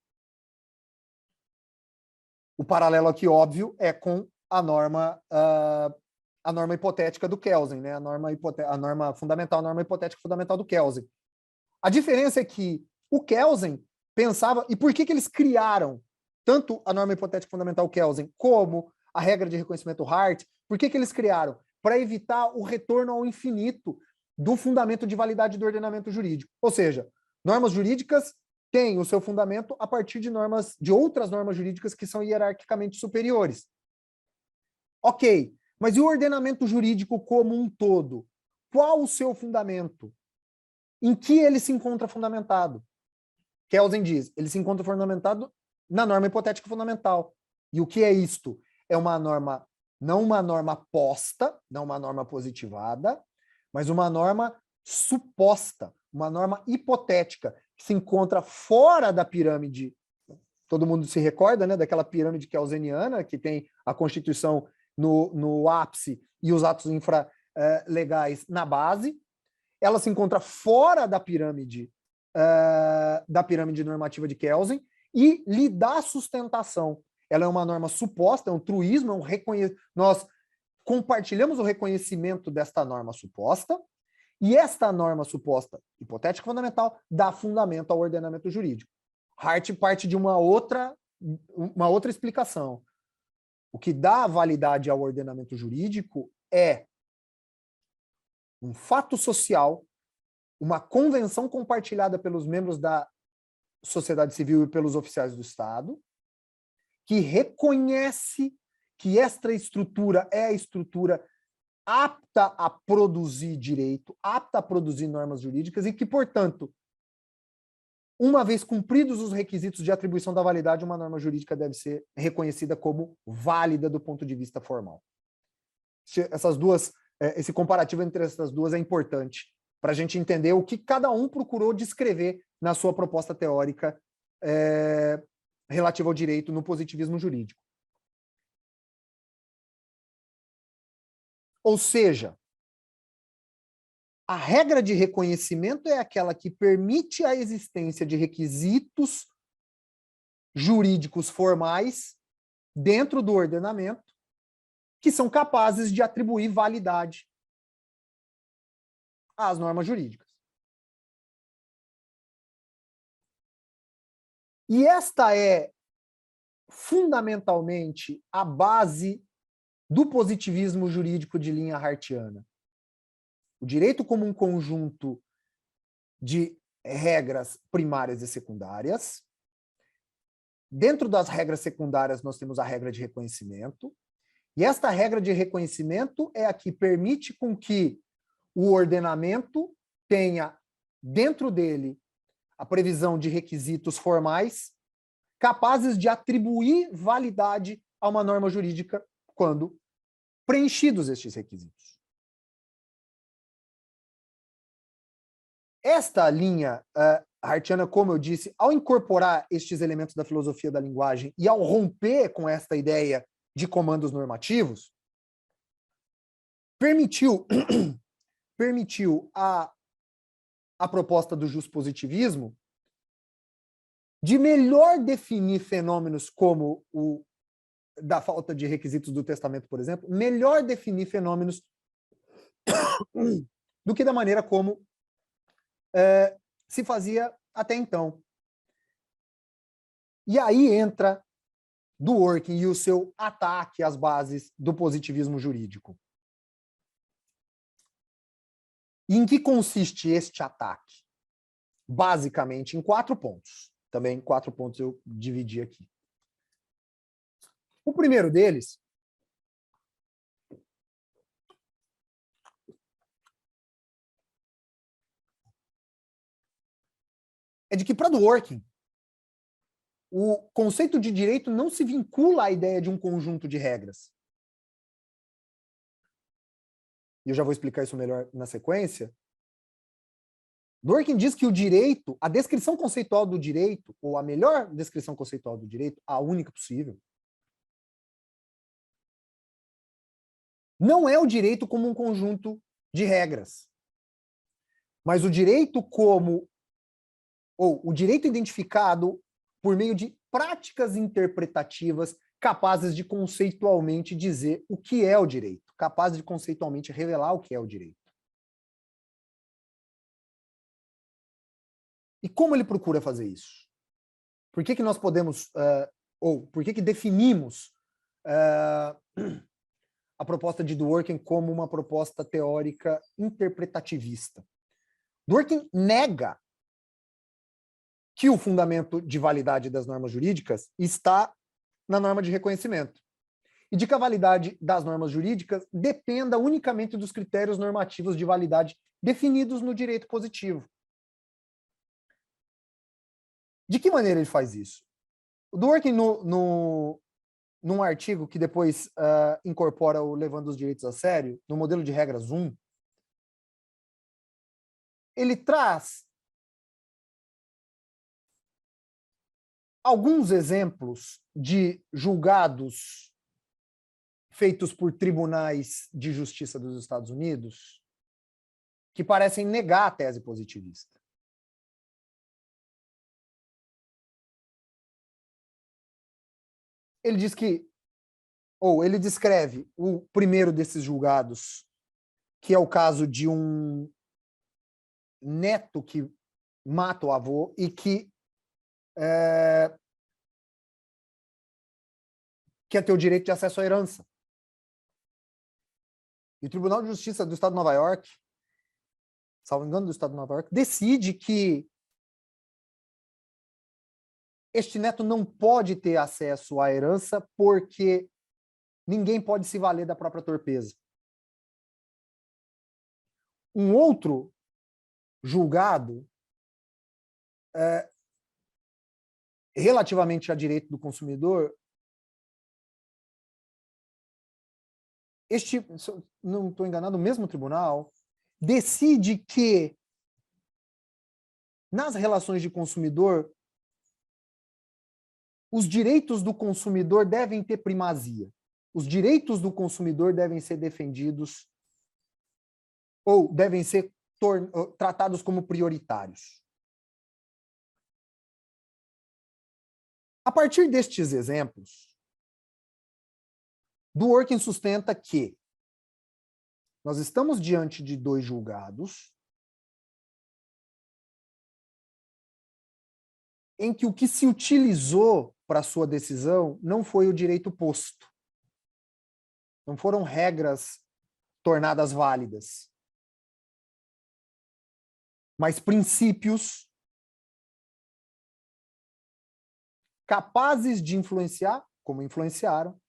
O paralelo aqui, óbvio, é com a norma hipotética do Kelsen, né? A norma fundamental, a norma hipotética fundamental do Kelsen. A diferença é que o Kelsen pensava, e por que eles criaram tanto a norma hipotética fundamental Kelsen como a regra de reconhecimento Hart? Por que eles criaram? Para evitar o retorno ao infinito do fundamento de validade do ordenamento jurídico. Ou seja, normas jurídicas têm o seu fundamento a partir de outras normas jurídicas que são hierarquicamente superiores. Ok, mas e o ordenamento jurídico como um todo? Qual o seu fundamento? Em que ele se encontra fundamentado? Kelsen diz, ele se encontra fundamentado na norma hipotética fundamental. E o que é isto? É uma norma, não uma norma posta, não uma norma positivada, mas uma norma suposta, uma norma hipotética, que se encontra fora da pirâmide. Todo mundo se recorda, né, daquela pirâmide kelseniana, que tem a Constituição no ápice e os atos infralegais na base. Ela se encontra fora da pirâmide normativa de Kelsen e lhe dá sustentação. Ela é uma norma suposta, é um truísmo, nós compartilhamos o reconhecimento desta norma suposta, e esta norma suposta hipotética fundamental dá fundamento ao ordenamento jurídico. Hart parte de uma outra explicação. O que dá validade ao ordenamento jurídico é um fato social, uma convenção compartilhada pelos membros da sociedade civil e pelos oficiais do Estado, que reconhece que esta estrutura é a estrutura apta a produzir direito, apta a produzir normas jurídicas e que, portanto, uma vez cumpridos os requisitos de atribuição da validade, uma norma jurídica deve ser reconhecida como válida do ponto de vista formal. Esse comparativo entre essas duas é importante para a gente entender o que cada um procurou descrever na sua proposta teórica relativa ao direito no positivismo jurídico. Ou seja, a regra de reconhecimento é aquela que permite a existência de requisitos jurídicos formais dentro do ordenamento que são capazes de atribuir validade às normas jurídicas. E esta é fundamentalmente a base do positivismo jurídico de linha hartiana. O direito como um conjunto de regras primárias e secundárias. Dentro das regras secundárias, nós temos a regra de reconhecimento. E esta regra de reconhecimento é a que permite com que o ordenamento tenha dentro dele a previsão de requisitos formais capazes de atribuir validade a uma norma jurídica quando preenchidos estes requisitos. Esta linha hartiana, como eu disse, ao incorporar estes elementos da filosofia da linguagem e ao romper com esta ideia de comandos normativos, permitiu a proposta do justpositivismo de melhor definir fenômenos como o da falta de requisitos do testamento, por exemplo, melhor definir fenômenos do que da maneira como se fazia até então. E aí entra Dworkin e o seu ataque às bases do positivismo jurídico. E em que consiste este ataque? Basicamente em 4 pontos. Também 4 pontos eu dividi aqui. O primeiro deles é de que, para Dworkin, o conceito de direito não se vincula à ideia de um conjunto de regras. E eu já vou explicar isso melhor na sequência. Dworkin diz que o direito, a descrição conceitual do direito, ou a melhor descrição conceitual do direito, a única possível, não é o direito como um conjunto de regras, mas o direito o direito identificado por meio de práticas interpretativas capazes de conceitualmente dizer o que é o direito, capazes de conceitualmente revelar o que é o direito. E como ele procura fazer isso? Por que nós podemos, por que definimos a proposta de Dworkin como uma proposta teórica interpretativista? Dworkin nega que o fundamento de validade das normas jurídicas está na norma de reconhecimento, e de que a validade das normas jurídicas dependa unicamente dos critérios normativos de validade definidos no direito positivo. De que maneira ele faz isso? O Dworkin, num artigo que depois incorpora o Levando os Direitos a Sério, no modelo de regras 1, ele traz alguns exemplos de julgados feitos por tribunais de justiça dos Estados Unidos que parecem negar a tese positivista. Ele diz que, ele descreve o primeiro desses julgados, que é o caso de um neto que mata o avô e que que é ter o direito de acesso à herança. E o Tribunal de Justiça do Estado de Nova York, salvo engano do Estado de Nova York, decide que este neto não pode ter acesso à herança porque ninguém pode se valer da própria torpeza. Um outro julgado relativamente a direito do consumidor, não estou enganado, o mesmo tribunal decide que nas relações de consumidor os direitos do consumidor devem ter primazia. Os direitos do consumidor devem ser defendidos ou devem ser tratados como prioritários. A partir destes exemplos, Dworkin sustenta que nós estamos diante de dois julgados em que o que se utilizou para sua decisão não foi o direito posto. Não foram regras tornadas válidas, mas princípios capazes de influenciar, como influenciaram,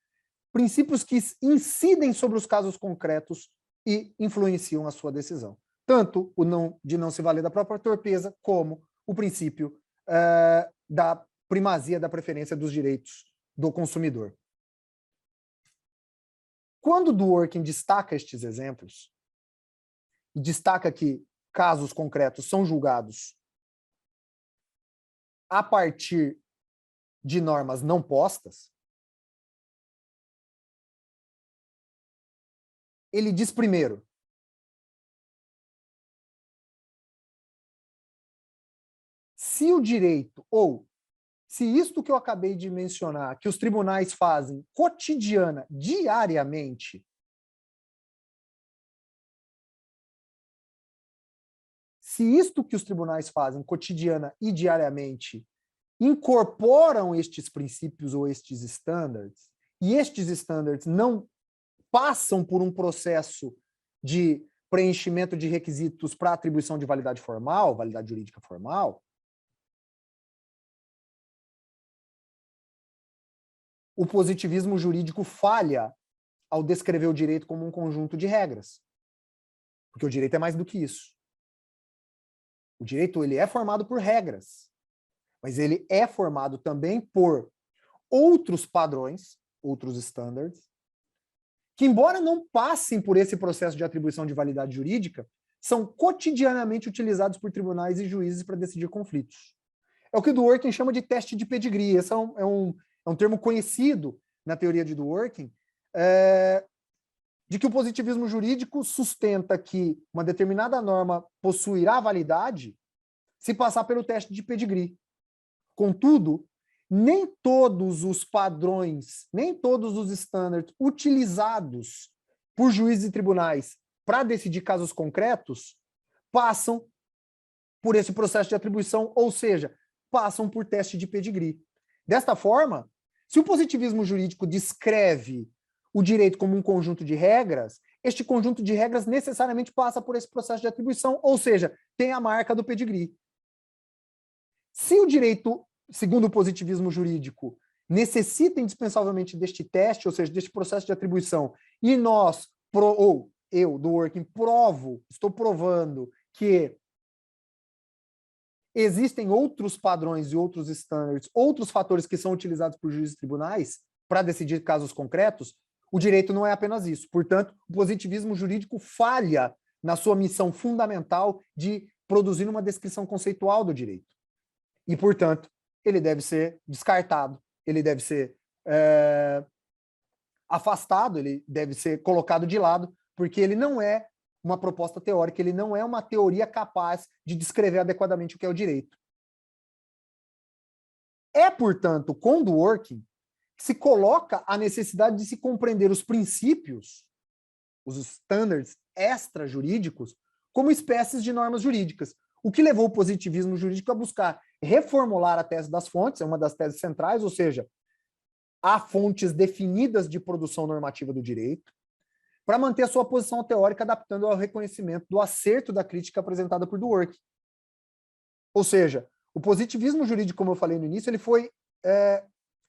princípios que incidem sobre os casos concretos e influenciam a sua decisão. Tanto o de não se valer da própria torpeza, como o princípio da primazia da preferência dos direitos do consumidor. Quando Dworkin destaca estes exemplos, e destaca que casos concretos são julgados a partir de normas não postas, ele diz primeiro, se o direito, ou se isto que eu acabei de mencionar, que os tribunais fazem diariamente, se isto que os tribunais fazem cotidiana e diariamente incorporam estes princípios ou estes estándares, e estes estándares não passam por um processo de preenchimento de requisitos para atribuição de validade formal, validade jurídica formal, o positivismo jurídico falha ao descrever o direito como um conjunto de regras. Porque o direito é mais do que isso. O direito ele é formado por regras, mas ele é formado também por outros padrões, outros standards, que, embora não passem por esse processo de atribuição de validade jurídica, são cotidianamente utilizados por tribunais e juízes para decidir conflitos. É o que o Dworkin chama de teste de pedigree. Esse é um termo conhecido na teoria de Dworkin, de que o positivismo jurídico sustenta que uma determinada norma possuirá validade se passar pelo teste de pedigree. Contudo, nem todos os padrões, nem todos os estándares utilizados por juízes e tribunais para decidir casos concretos passam por esse processo de atribuição, ou seja, passam por teste de pedigree. Desta forma, se o positivismo jurídico descreve o direito como um conjunto de regras, este conjunto de regras necessariamente passa por esse processo de atribuição, ou seja, tem a marca do pedigree. Se o direito, segundo o positivismo jurídico, necessita indispensavelmente deste teste, ou seja, deste processo de atribuição, e eu, Dworkin, estou provando que existem outros padrões e outros standards, outros fatores que são utilizados por juízes e tribunais para decidir casos concretos, o direito não é apenas isso. Portanto, o positivismo jurídico falha na sua missão fundamental de produzir uma descrição conceitual do direito. E, portanto, ele deve ser descartado, ele deve ser afastado, ele deve ser colocado de lado, porque ele não é uma proposta teórica, ele não é uma teoria capaz de descrever adequadamente o que é o direito. É, portanto, com Dworkin, que se coloca a necessidade de se compreender os princípios, os standards extra-jurídicos, como espécies de normas jurídicas. o que levou o positivismo jurídico a buscar reformular a tese das fontes, é uma das teses centrais, ou seja, há fontes definidas de produção normativa do direito, para manter a sua posição teórica adaptando ao reconhecimento do acerto da crítica apresentada por Dworkin. Ou seja, o positivismo jurídico, como eu falei no início, ele foi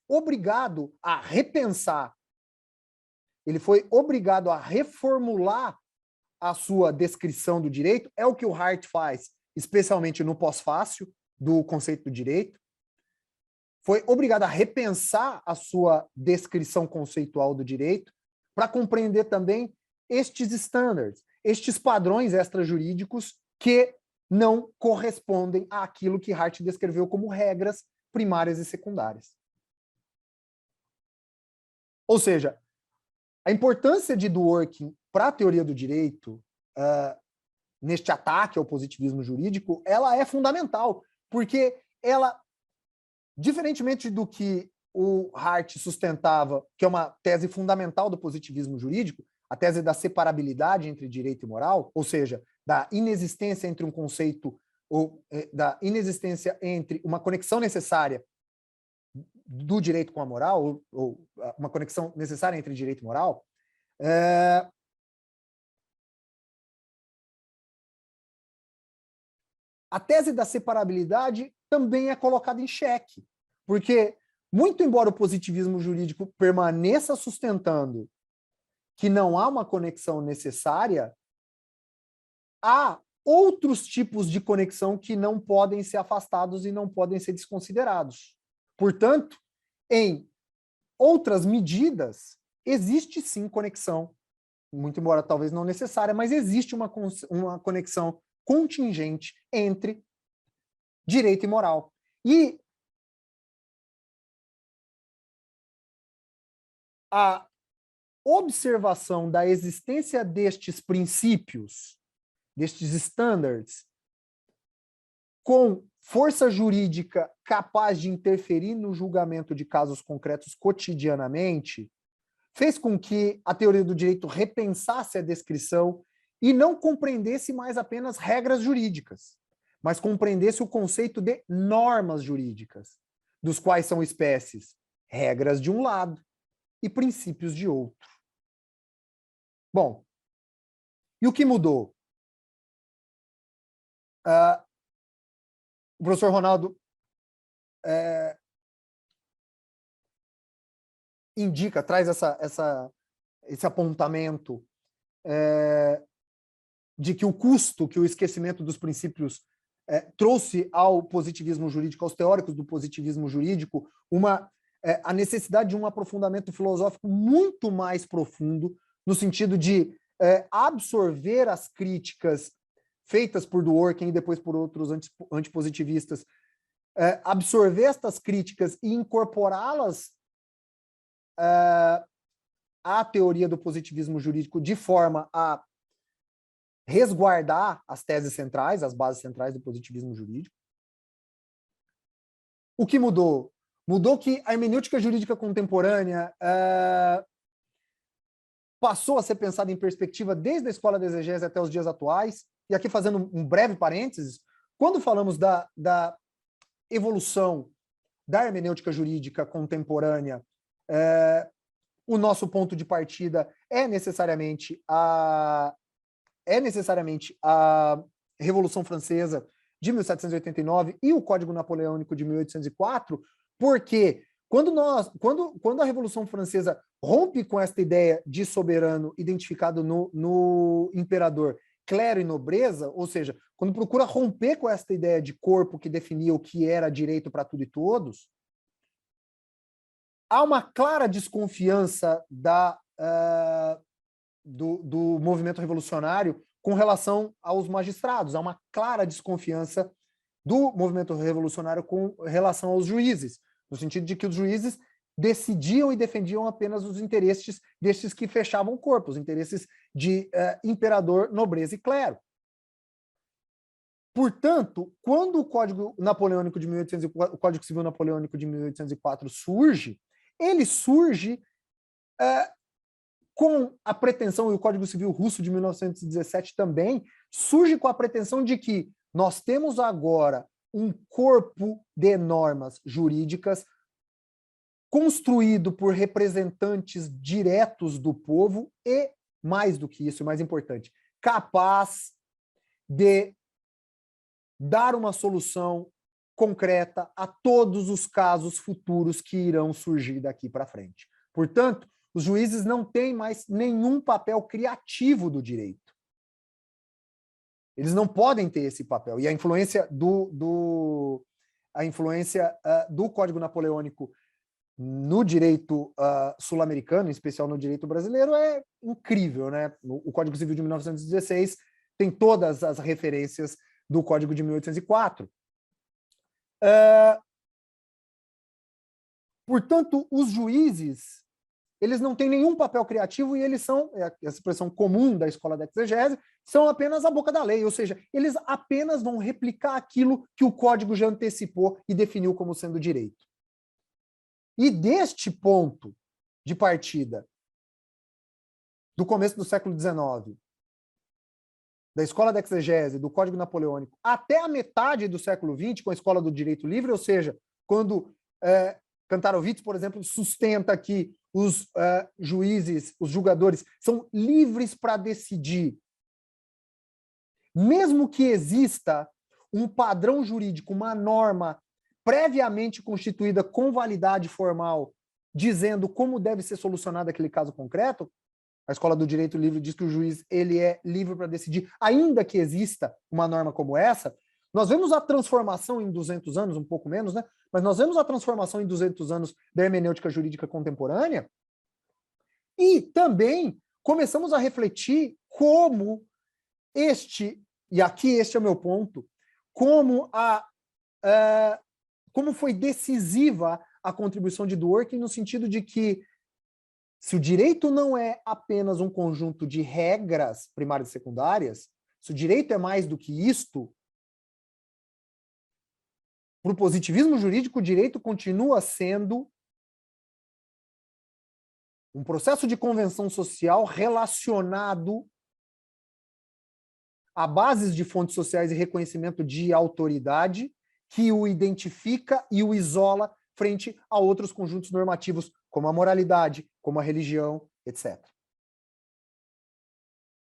obrigado a repensar, ele foi obrigado a reformular a sua descrição do direito, é o que o Hart faz, especialmente no pós-fácil do conceito do direito, foi obrigado a repensar a sua descrição conceitual do direito para compreender também estes standards, estes padrões extrajurídicos que não correspondem àquilo que Hart descreveu como regras primárias e secundárias. Ou seja, a importância de Dworkin para a teoria do direito, neste ataque ao positivismo jurídico, ela é fundamental, porque ela, diferentemente do que o Hart sustentava, que é uma tese fundamental do positivismo jurídico, a tese da separabilidade entre direito e moral, ou seja, da inexistência entre um conceito, ou da inexistência entre uma conexão necessária do direito com a moral, ou uma conexão necessária entre direito e moral, a tese da separabilidade também é colocada em xeque, porque, muito embora o positivismo jurídico permaneça sustentando que não há uma conexão necessária, há outros tipos de conexão que não podem ser afastados e não podem ser desconsiderados. Portanto, em outras medidas, existe sim conexão, muito embora talvez não necessária, mas existe uma conexão contingente entre direito e moral. E a observação da existência destes princípios, destes standards, com força jurídica capaz de interferir no julgamento de casos concretos cotidianamente, fez com que a teoria do direito repensasse a descrição e não compreendesse mais apenas regras jurídicas, mas compreendesse o conceito de normas jurídicas, dos quais são espécies regras de um lado e princípios de outro. Bom, e o que mudou? O professor Ronaldo indica, traz esse apontamento de que o custo que o esquecimento dos princípios trouxe ao positivismo jurídico, aos teóricos do positivismo jurídico, a necessidade de um aprofundamento filosófico muito mais profundo, no sentido de absorver as críticas feitas por Dworkin e depois por outros antipositivistas, absorver estas críticas e incorporá-las à teoria do positivismo jurídico de forma a resguardar as teses centrais, as bases centrais do positivismo jurídico. O que mudou? Mudou que a hermenêutica jurídica contemporânea passou a ser pensada em perspectiva desde a escola da exegese até os dias atuais. E aqui fazendo um breve parênteses, quando falamos da evolução da hermenêutica jurídica contemporânea, o nosso ponto de partida é necessariamente a Revolução Francesa de 1789 e o Código Napoleônico de 1804, porque quando a Revolução Francesa rompe com esta ideia de soberano identificado no imperador, clero e nobreza, ou seja, quando procura romper com esta ideia de corpo que definia o que era direito para tudo e todos, há uma clara desconfiança do movimento revolucionário com relação aos magistrados, há uma clara desconfiança do movimento revolucionário com relação aos juízes, no sentido de que os juízes decidiam e defendiam apenas os interesses destes que fechavam o corpo, os interesses de imperador, nobreza e clero. Portanto, quando o Código Napoleônico de 1804, o Código Civil Napoleônico de 1804 surge, ele surge com a pretensão, e o Código Civil Russo de 1917 também, surge com a pretensão de que nós temos agora um corpo de normas jurídicas construído por representantes diretos do povo e, mais do que isso, mais importante, capaz de dar uma solução concreta a todos os casos futuros que irão surgir daqui para frente. Portanto, os juízes não têm mais nenhum papel criativo do direito. Eles não podem ter esse papel. E a influência do Código Napoleônico no direito sul-americano, em especial no direito brasileiro, é incrível, né? O Código Civil de 1916 tem todas as referências do Código de 1804. Portanto, os juízes, eles não têm nenhum papel criativo e eles são, essa expressão comum da escola da exegese, são apenas a boca da lei, ou seja, eles apenas vão replicar aquilo que o código já antecipou e definiu como sendo direito. E deste ponto de partida, do começo do século XIX, da escola da exegese, do Código Napoleônico, até a metade do século XX, com a escola do direito livre, ou seja, quando Kantarovitz, por exemplo, sustenta que os juízes, os julgadores, são livres para decidir, mesmo que exista um padrão jurídico, uma norma previamente constituída com validade formal, dizendo como deve ser solucionado aquele caso concreto, a escola do direito livre diz que o juiz ele é livre para decidir, ainda que exista uma norma como essa. Nós vemos a transformação em 200 anos, um pouco menos, né? Mas nós vemos a transformação em 200 anos da hermenêutica jurídica contemporânea e também começamos a refletir como e aqui este é o meu ponto, como foi decisiva a contribuição de Dworkin no sentido de que se o direito não é apenas um conjunto de regras primárias e secundárias, se o direito é mais do que isto, para o positivismo jurídico, o direito continua sendo um processo de convenção social relacionado a bases de fontes sociais e reconhecimento de autoridade que o identifica e o isola frente a outros conjuntos normativos, como a moralidade, como a religião, etc.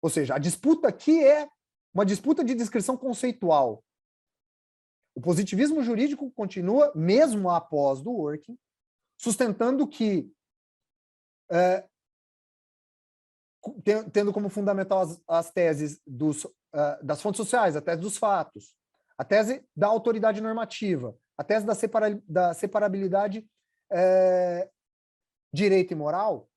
Ou seja, a disputa aqui é uma disputa de descrição conceitual. O positivismo jurídico continua, mesmo após Dworkin, sustentando que, tendo como fundamental as teses das fontes sociais, a tese dos fatos, a tese da autoridade normativa, a tese da separabilidade direito e moral,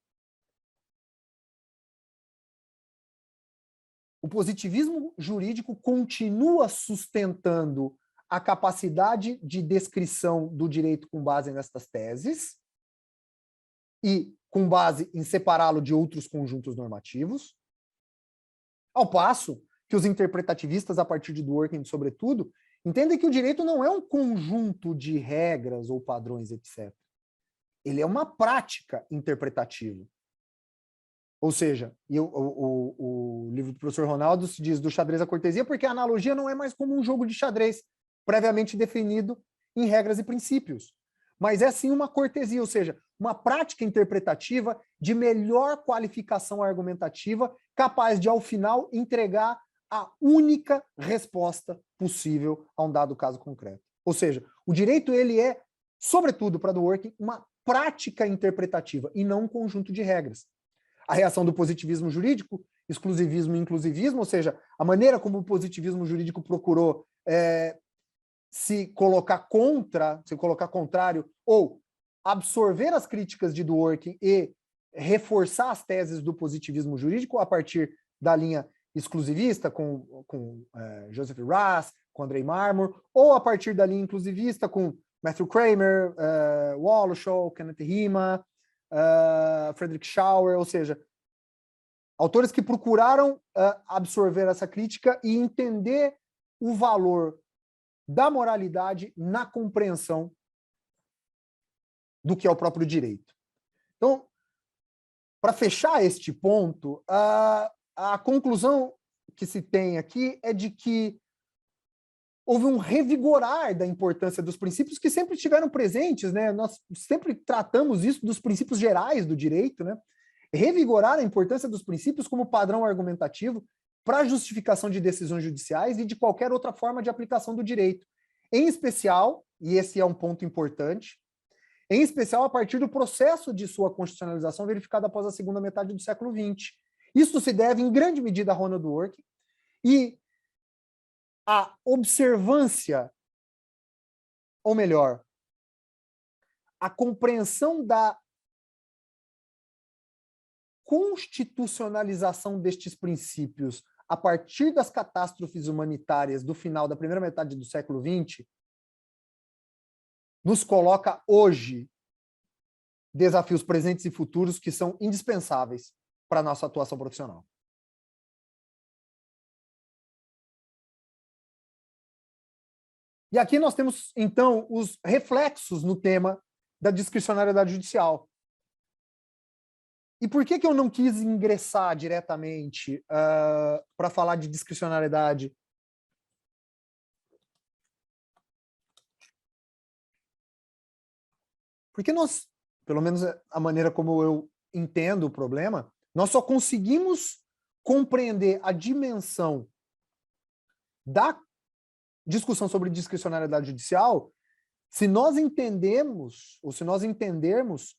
o positivismo jurídico continua sustentando a capacidade de descrição do direito com base nestas teses e com base em separá-lo de outros conjuntos normativos, ao passo que os interpretativistas, a partir de Dworkin, sobretudo, entendem que o direito não é um conjunto de regras ou padrões, etc. Ele é uma prática interpretativa. Ou seja, o livro do professor Ronaldo se diz do xadrez à cortesia porque a analogia não é mais como um jogo de xadrez previamente definido em regras e princípios, mas é sim uma cortesia, ou seja, uma prática interpretativa de melhor qualificação argumentativa capaz de, ao final, entregar a única resposta possível a um dado caso concreto. Ou seja, o direito ele é, sobretudo para Dworkin, uma prática interpretativa e não um conjunto de regras. A reação do positivismo jurídico, exclusivismo e inclusivismo, ou seja, a maneira como o positivismo jurídico procurou se colocar contrário, ou absorver as críticas de Dworkin e reforçar as teses do positivismo jurídico a partir da linha exclusivista, com Joseph Raz, com Andrei Marmor, ou a partir da linha inclusivista com Matthew Kramer, Wallashaw, Kenneth Rima, Friedrich Schauer, ou seja, autores que procuraram absorver essa crítica e entender o valor da moralidade na compreensão do que é o próprio direito. Então, para fechar este ponto, a conclusão que se tem aqui é de que houve um revigorar da importância dos princípios que sempre estiveram presentes, né? Nós sempre tratamos isso dos princípios gerais do direito, né? Revigorar a importância dos princípios como padrão argumentativo para a justificação de decisões judiciais e de qualquer outra forma de aplicação do direito. Em especial, e esse é um ponto importante, em especial a partir do processo de sua constitucionalização verificado após a segunda metade do século XX. Isso se deve, em grande medida, a Ronald Dworkin e a observância, ou melhor, a compreensão da constitucionalização destes princípios a partir das catástrofes humanitárias do final da primeira metade do século XX, nos coloca hoje desafios presentes e futuros que são indispensáveis para a nossa atuação profissional. E aqui nós temos, então, os reflexos no tema da discricionariedade judicial. E por que eu não quis ingressar diretamente para falar de discricionariedade? Porque nós, pelo menos a maneira como eu entendo o problema, nós só conseguimos compreender a dimensão da discussão sobre discricionariedade judicial se nós entendemos, ou se nós entendermos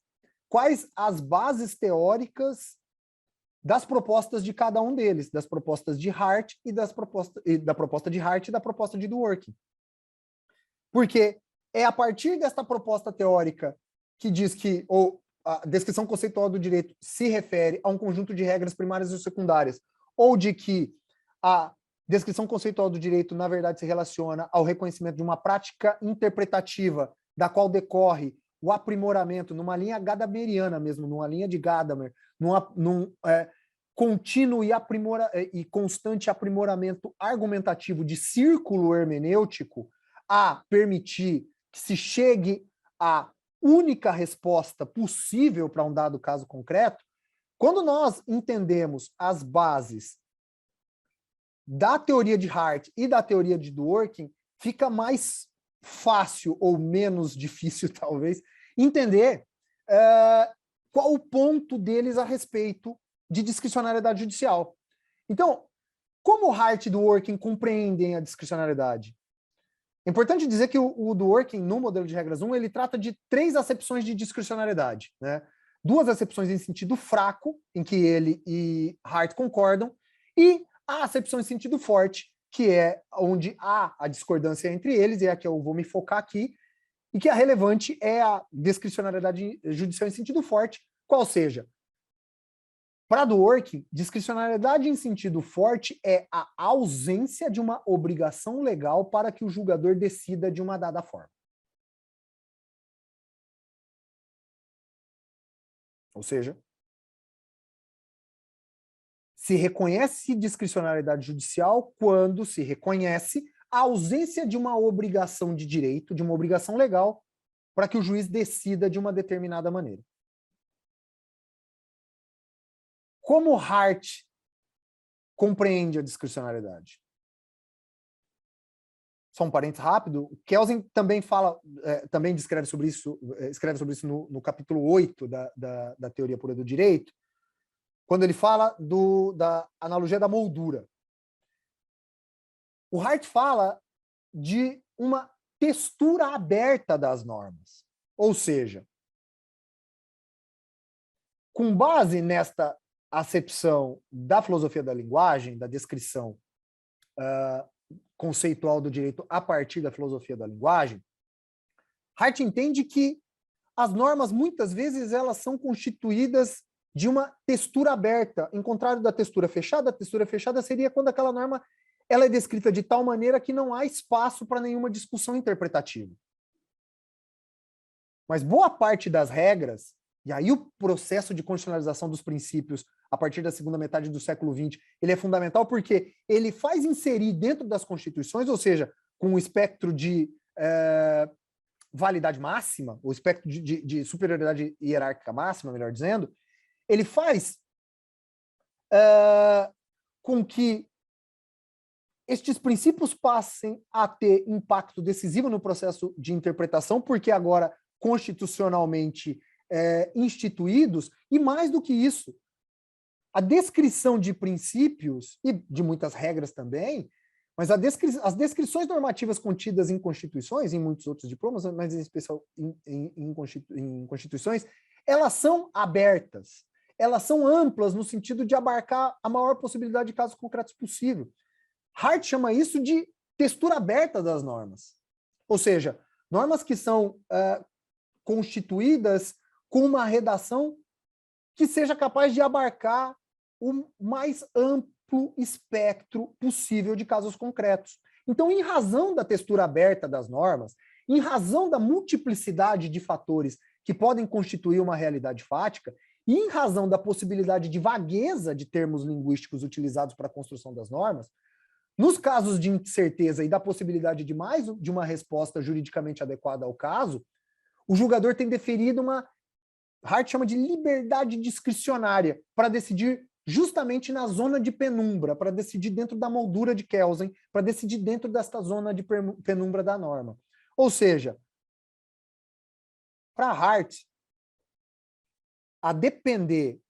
quais as bases teóricas das propostas de cada um deles, das propostas de Hart e da proposta de Hart e da proposta de Dworkin. Porque é a partir desta proposta teórica que diz que a descrição conceitual do direito se refere a um conjunto de regras primárias e secundárias, ou de que a descrição conceitual do direito, na verdade, se relaciona ao reconhecimento de uma prática interpretativa da qual decorre o aprimoramento, numa linha gadameriana mesmo, numa linha de Gadamer, num contínuo e constante aprimoramento argumentativo de círculo hermenêutico a permitir que se chegue à única resposta possível para um dado caso concreto. Quando nós entendemos as bases da teoria de Hart e da teoria de Dworkin, fica mais fácil ou menos difícil, talvez, entender qual o ponto deles a respeito de discricionariedade judicial. Então, como Hart e Dworkin compreendem a discricionariedade? É importante dizer que o Dworkin, no modelo de regras 1, ele trata de 3 acepções de discricionariedade, né? 2 acepções em sentido fraco, em que ele e Hart concordam, e a acepção em sentido forte, que é onde há a discordância entre eles, e é a que eu vou me focar aqui, e que a relevante é a discricionariedade judicial em sentido forte, qual seja, para Dworkin, discricionariedade em sentido forte é a ausência de uma obrigação legal para que o julgador decida de uma dada forma. Ou seja, se reconhece discricionariedade judicial quando se reconhece a ausência de uma obrigação de direito, de uma obrigação legal, para que o juiz decida de uma determinada maneira. Como Hart compreende a discricionariedade? Só um parênteses rápido, Kelsen também também escreve sobre isso no capítulo 8 da Teoria Pura do Direito, quando ele fala da analogia da moldura. O Hart fala de uma textura aberta das normas. Ou seja, com base nesta acepção da filosofia da linguagem, da descrição conceitual do direito a partir da filosofia da linguagem, Hart entende que as normas, muitas vezes, elas são constituídas de uma textura aberta, em contrário da textura fechada. A textura fechada seria quando aquela norma ela é descrita de tal maneira que não há espaço para nenhuma discussão interpretativa. Mas boa parte das regras, e aí o processo de constitucionalização dos princípios a partir da segunda metade do século XX, ele é fundamental porque ele faz inserir dentro das constituições, ou seja, com um espectro de validade máxima, o espectro de superioridade hierárquica máxima, melhor dizendo, ele faz com que estes princípios passem a ter impacto decisivo no processo de interpretação, porque agora constitucionalmente instituídos, e mais do que isso, a descrição de princípios, e de muitas regras também, mas as descrições normativas contidas em constituições, em muitos outros diplomas, mas em especial em constituições, elas são abertas, elas são amplas no sentido de abarcar a maior possibilidade de casos concretos possível. Hart chama isso de textura aberta das normas. Ou seja, normas que são constituídas com uma redação que seja capaz de abarcar o mais amplo espectro possível de casos concretos. Então, em razão da textura aberta das normas, em razão da multiplicidade de fatores que podem constituir uma realidade fática, e em razão da possibilidade de vagueza de termos linguísticos utilizados para a construção das normas, nos casos de incerteza e da possibilidade de mais de uma resposta juridicamente adequada ao caso, o julgador tem deferido uma, Hart chama de liberdade discricionária, para decidir justamente na zona de penumbra, para decidir dentro da moldura de Kelsen, para decidir dentro desta zona de penumbra da norma. Ou seja, para Hart, a depender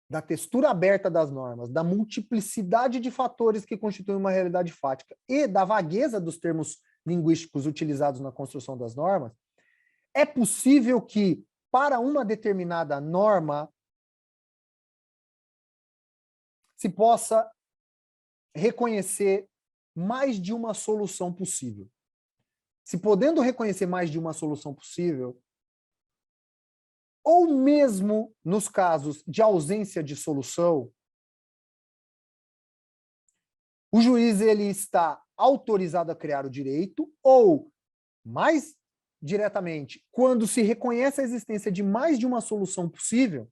da textura aberta das normas, da multiplicidade de fatores que constituem uma realidade fática e da vagueza dos termos linguísticos utilizados na construção das normas, é possível que, para uma determinada norma, se possa reconhecer mais de uma solução possível. Se podendo reconhecer mais de uma solução possível, ou mesmo nos casos de ausência de solução, o juiz ele está autorizado a criar o direito, ou, mais diretamente, quando se reconhece a existência de mais de uma solução possível,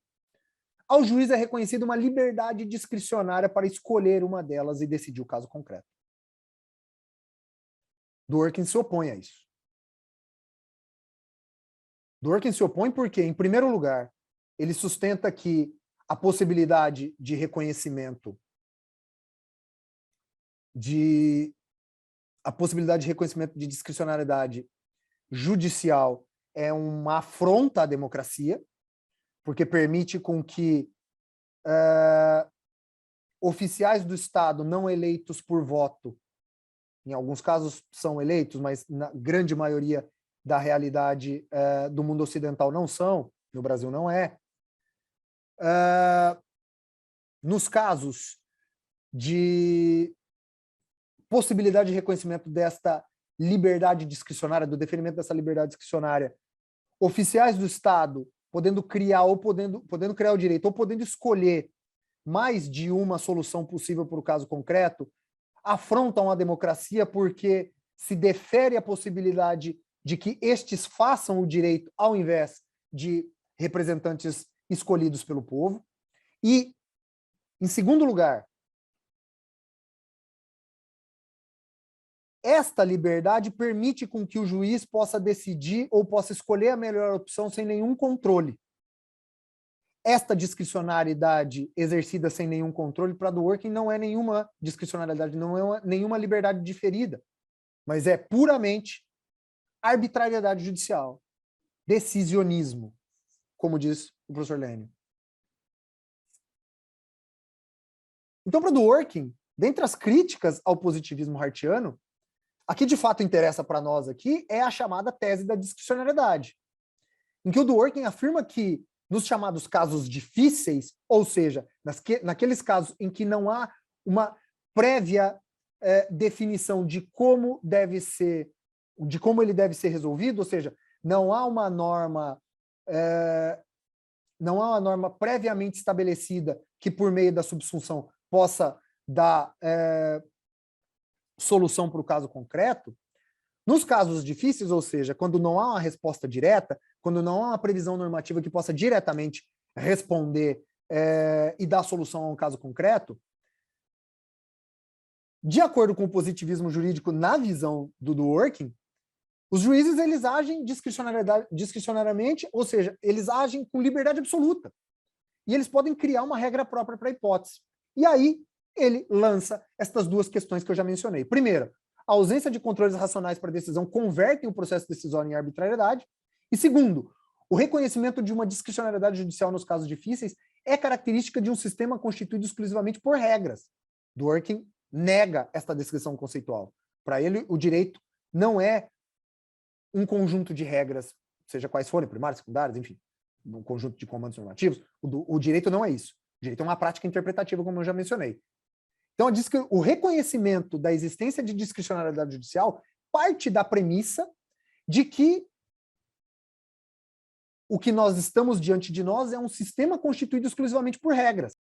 ao juiz é reconhecida uma liberdade discricionária para escolher uma delas e decidir o caso concreto. Dworkin se opõe a isso. Dworkin se opõe porque, em primeiro lugar, ele sustenta que a possibilidade de reconhecimento de discricionariedade judicial é uma afronta à democracia, porque permite com que oficiais do Estado não eleitos por voto, em alguns casos são eleitos, mas na grande maioria da realidade do mundo ocidental não são, no Brasil não é. Nos casos de possibilidade de reconhecimento desta liberdade discricionária, do deferimento dessa liberdade discricionária, oficiais do Estado podendo criar o direito, ou podendo escolher mais de uma solução possível para o caso concreto, afrontam a democracia porque se defere a possibilidade de que estes façam o direito ao invés de representantes escolhidos pelo povo. E, em segundo lugar, esta liberdade permite com que o juiz possa decidir ou possa escolher a melhor opção sem nenhum controle. Esta discricionariedade exercida sem nenhum controle, para Dworkin, não é nenhuma discricionariedade, não é nenhuma liberdade diferida, mas é puramente arbitrariedade judicial, decisionismo, como diz o professor Lênio. Então, para Dworkin, dentre as críticas ao positivismo hartiano, a que de fato interessa para nós aqui é a chamada tese da discricionariedade, em que o Dworkin afirma que, nos chamados casos difíceis, ou seja, naqueles casos em que não há uma prévia definição de como ele deve ser resolvido, ou seja, não há uma norma previamente estabelecida que, por meio da subsunção, possa dar solução para o caso concreto. Nos casos difíceis, ou seja, quando não há uma resposta direta, quando não há uma previsão normativa que possa diretamente responder e dar solução a um caso concreto, de acordo com o positivismo jurídico na visão do Dworkin, os juízes eles agem discricionariamente, ou seja, eles agem com liberdade absoluta. E eles podem criar uma regra própria para a hipótese. E aí, ele lança estas duas questões que eu já mencionei. Primeiro, a ausência de controles racionais para decisão convertem o processo decisório em arbitrariedade. E segundo, o reconhecimento de uma discricionariedade judicial nos casos difíceis é característica de um sistema constituído exclusivamente por regras. Dworkin nega esta descrição conceitual. Para ele, o direito não é um conjunto de regras, seja quais forem, primárias, secundárias, enfim, um conjunto de comandos normativos. O direito não é isso. O direito é uma prática interpretativa, como eu já mencionei. Então, diz que o reconhecimento da existência de discricionariedade judicial parte da premissa de que o que nós estamos diante de nós é um sistema constituído exclusivamente por regras.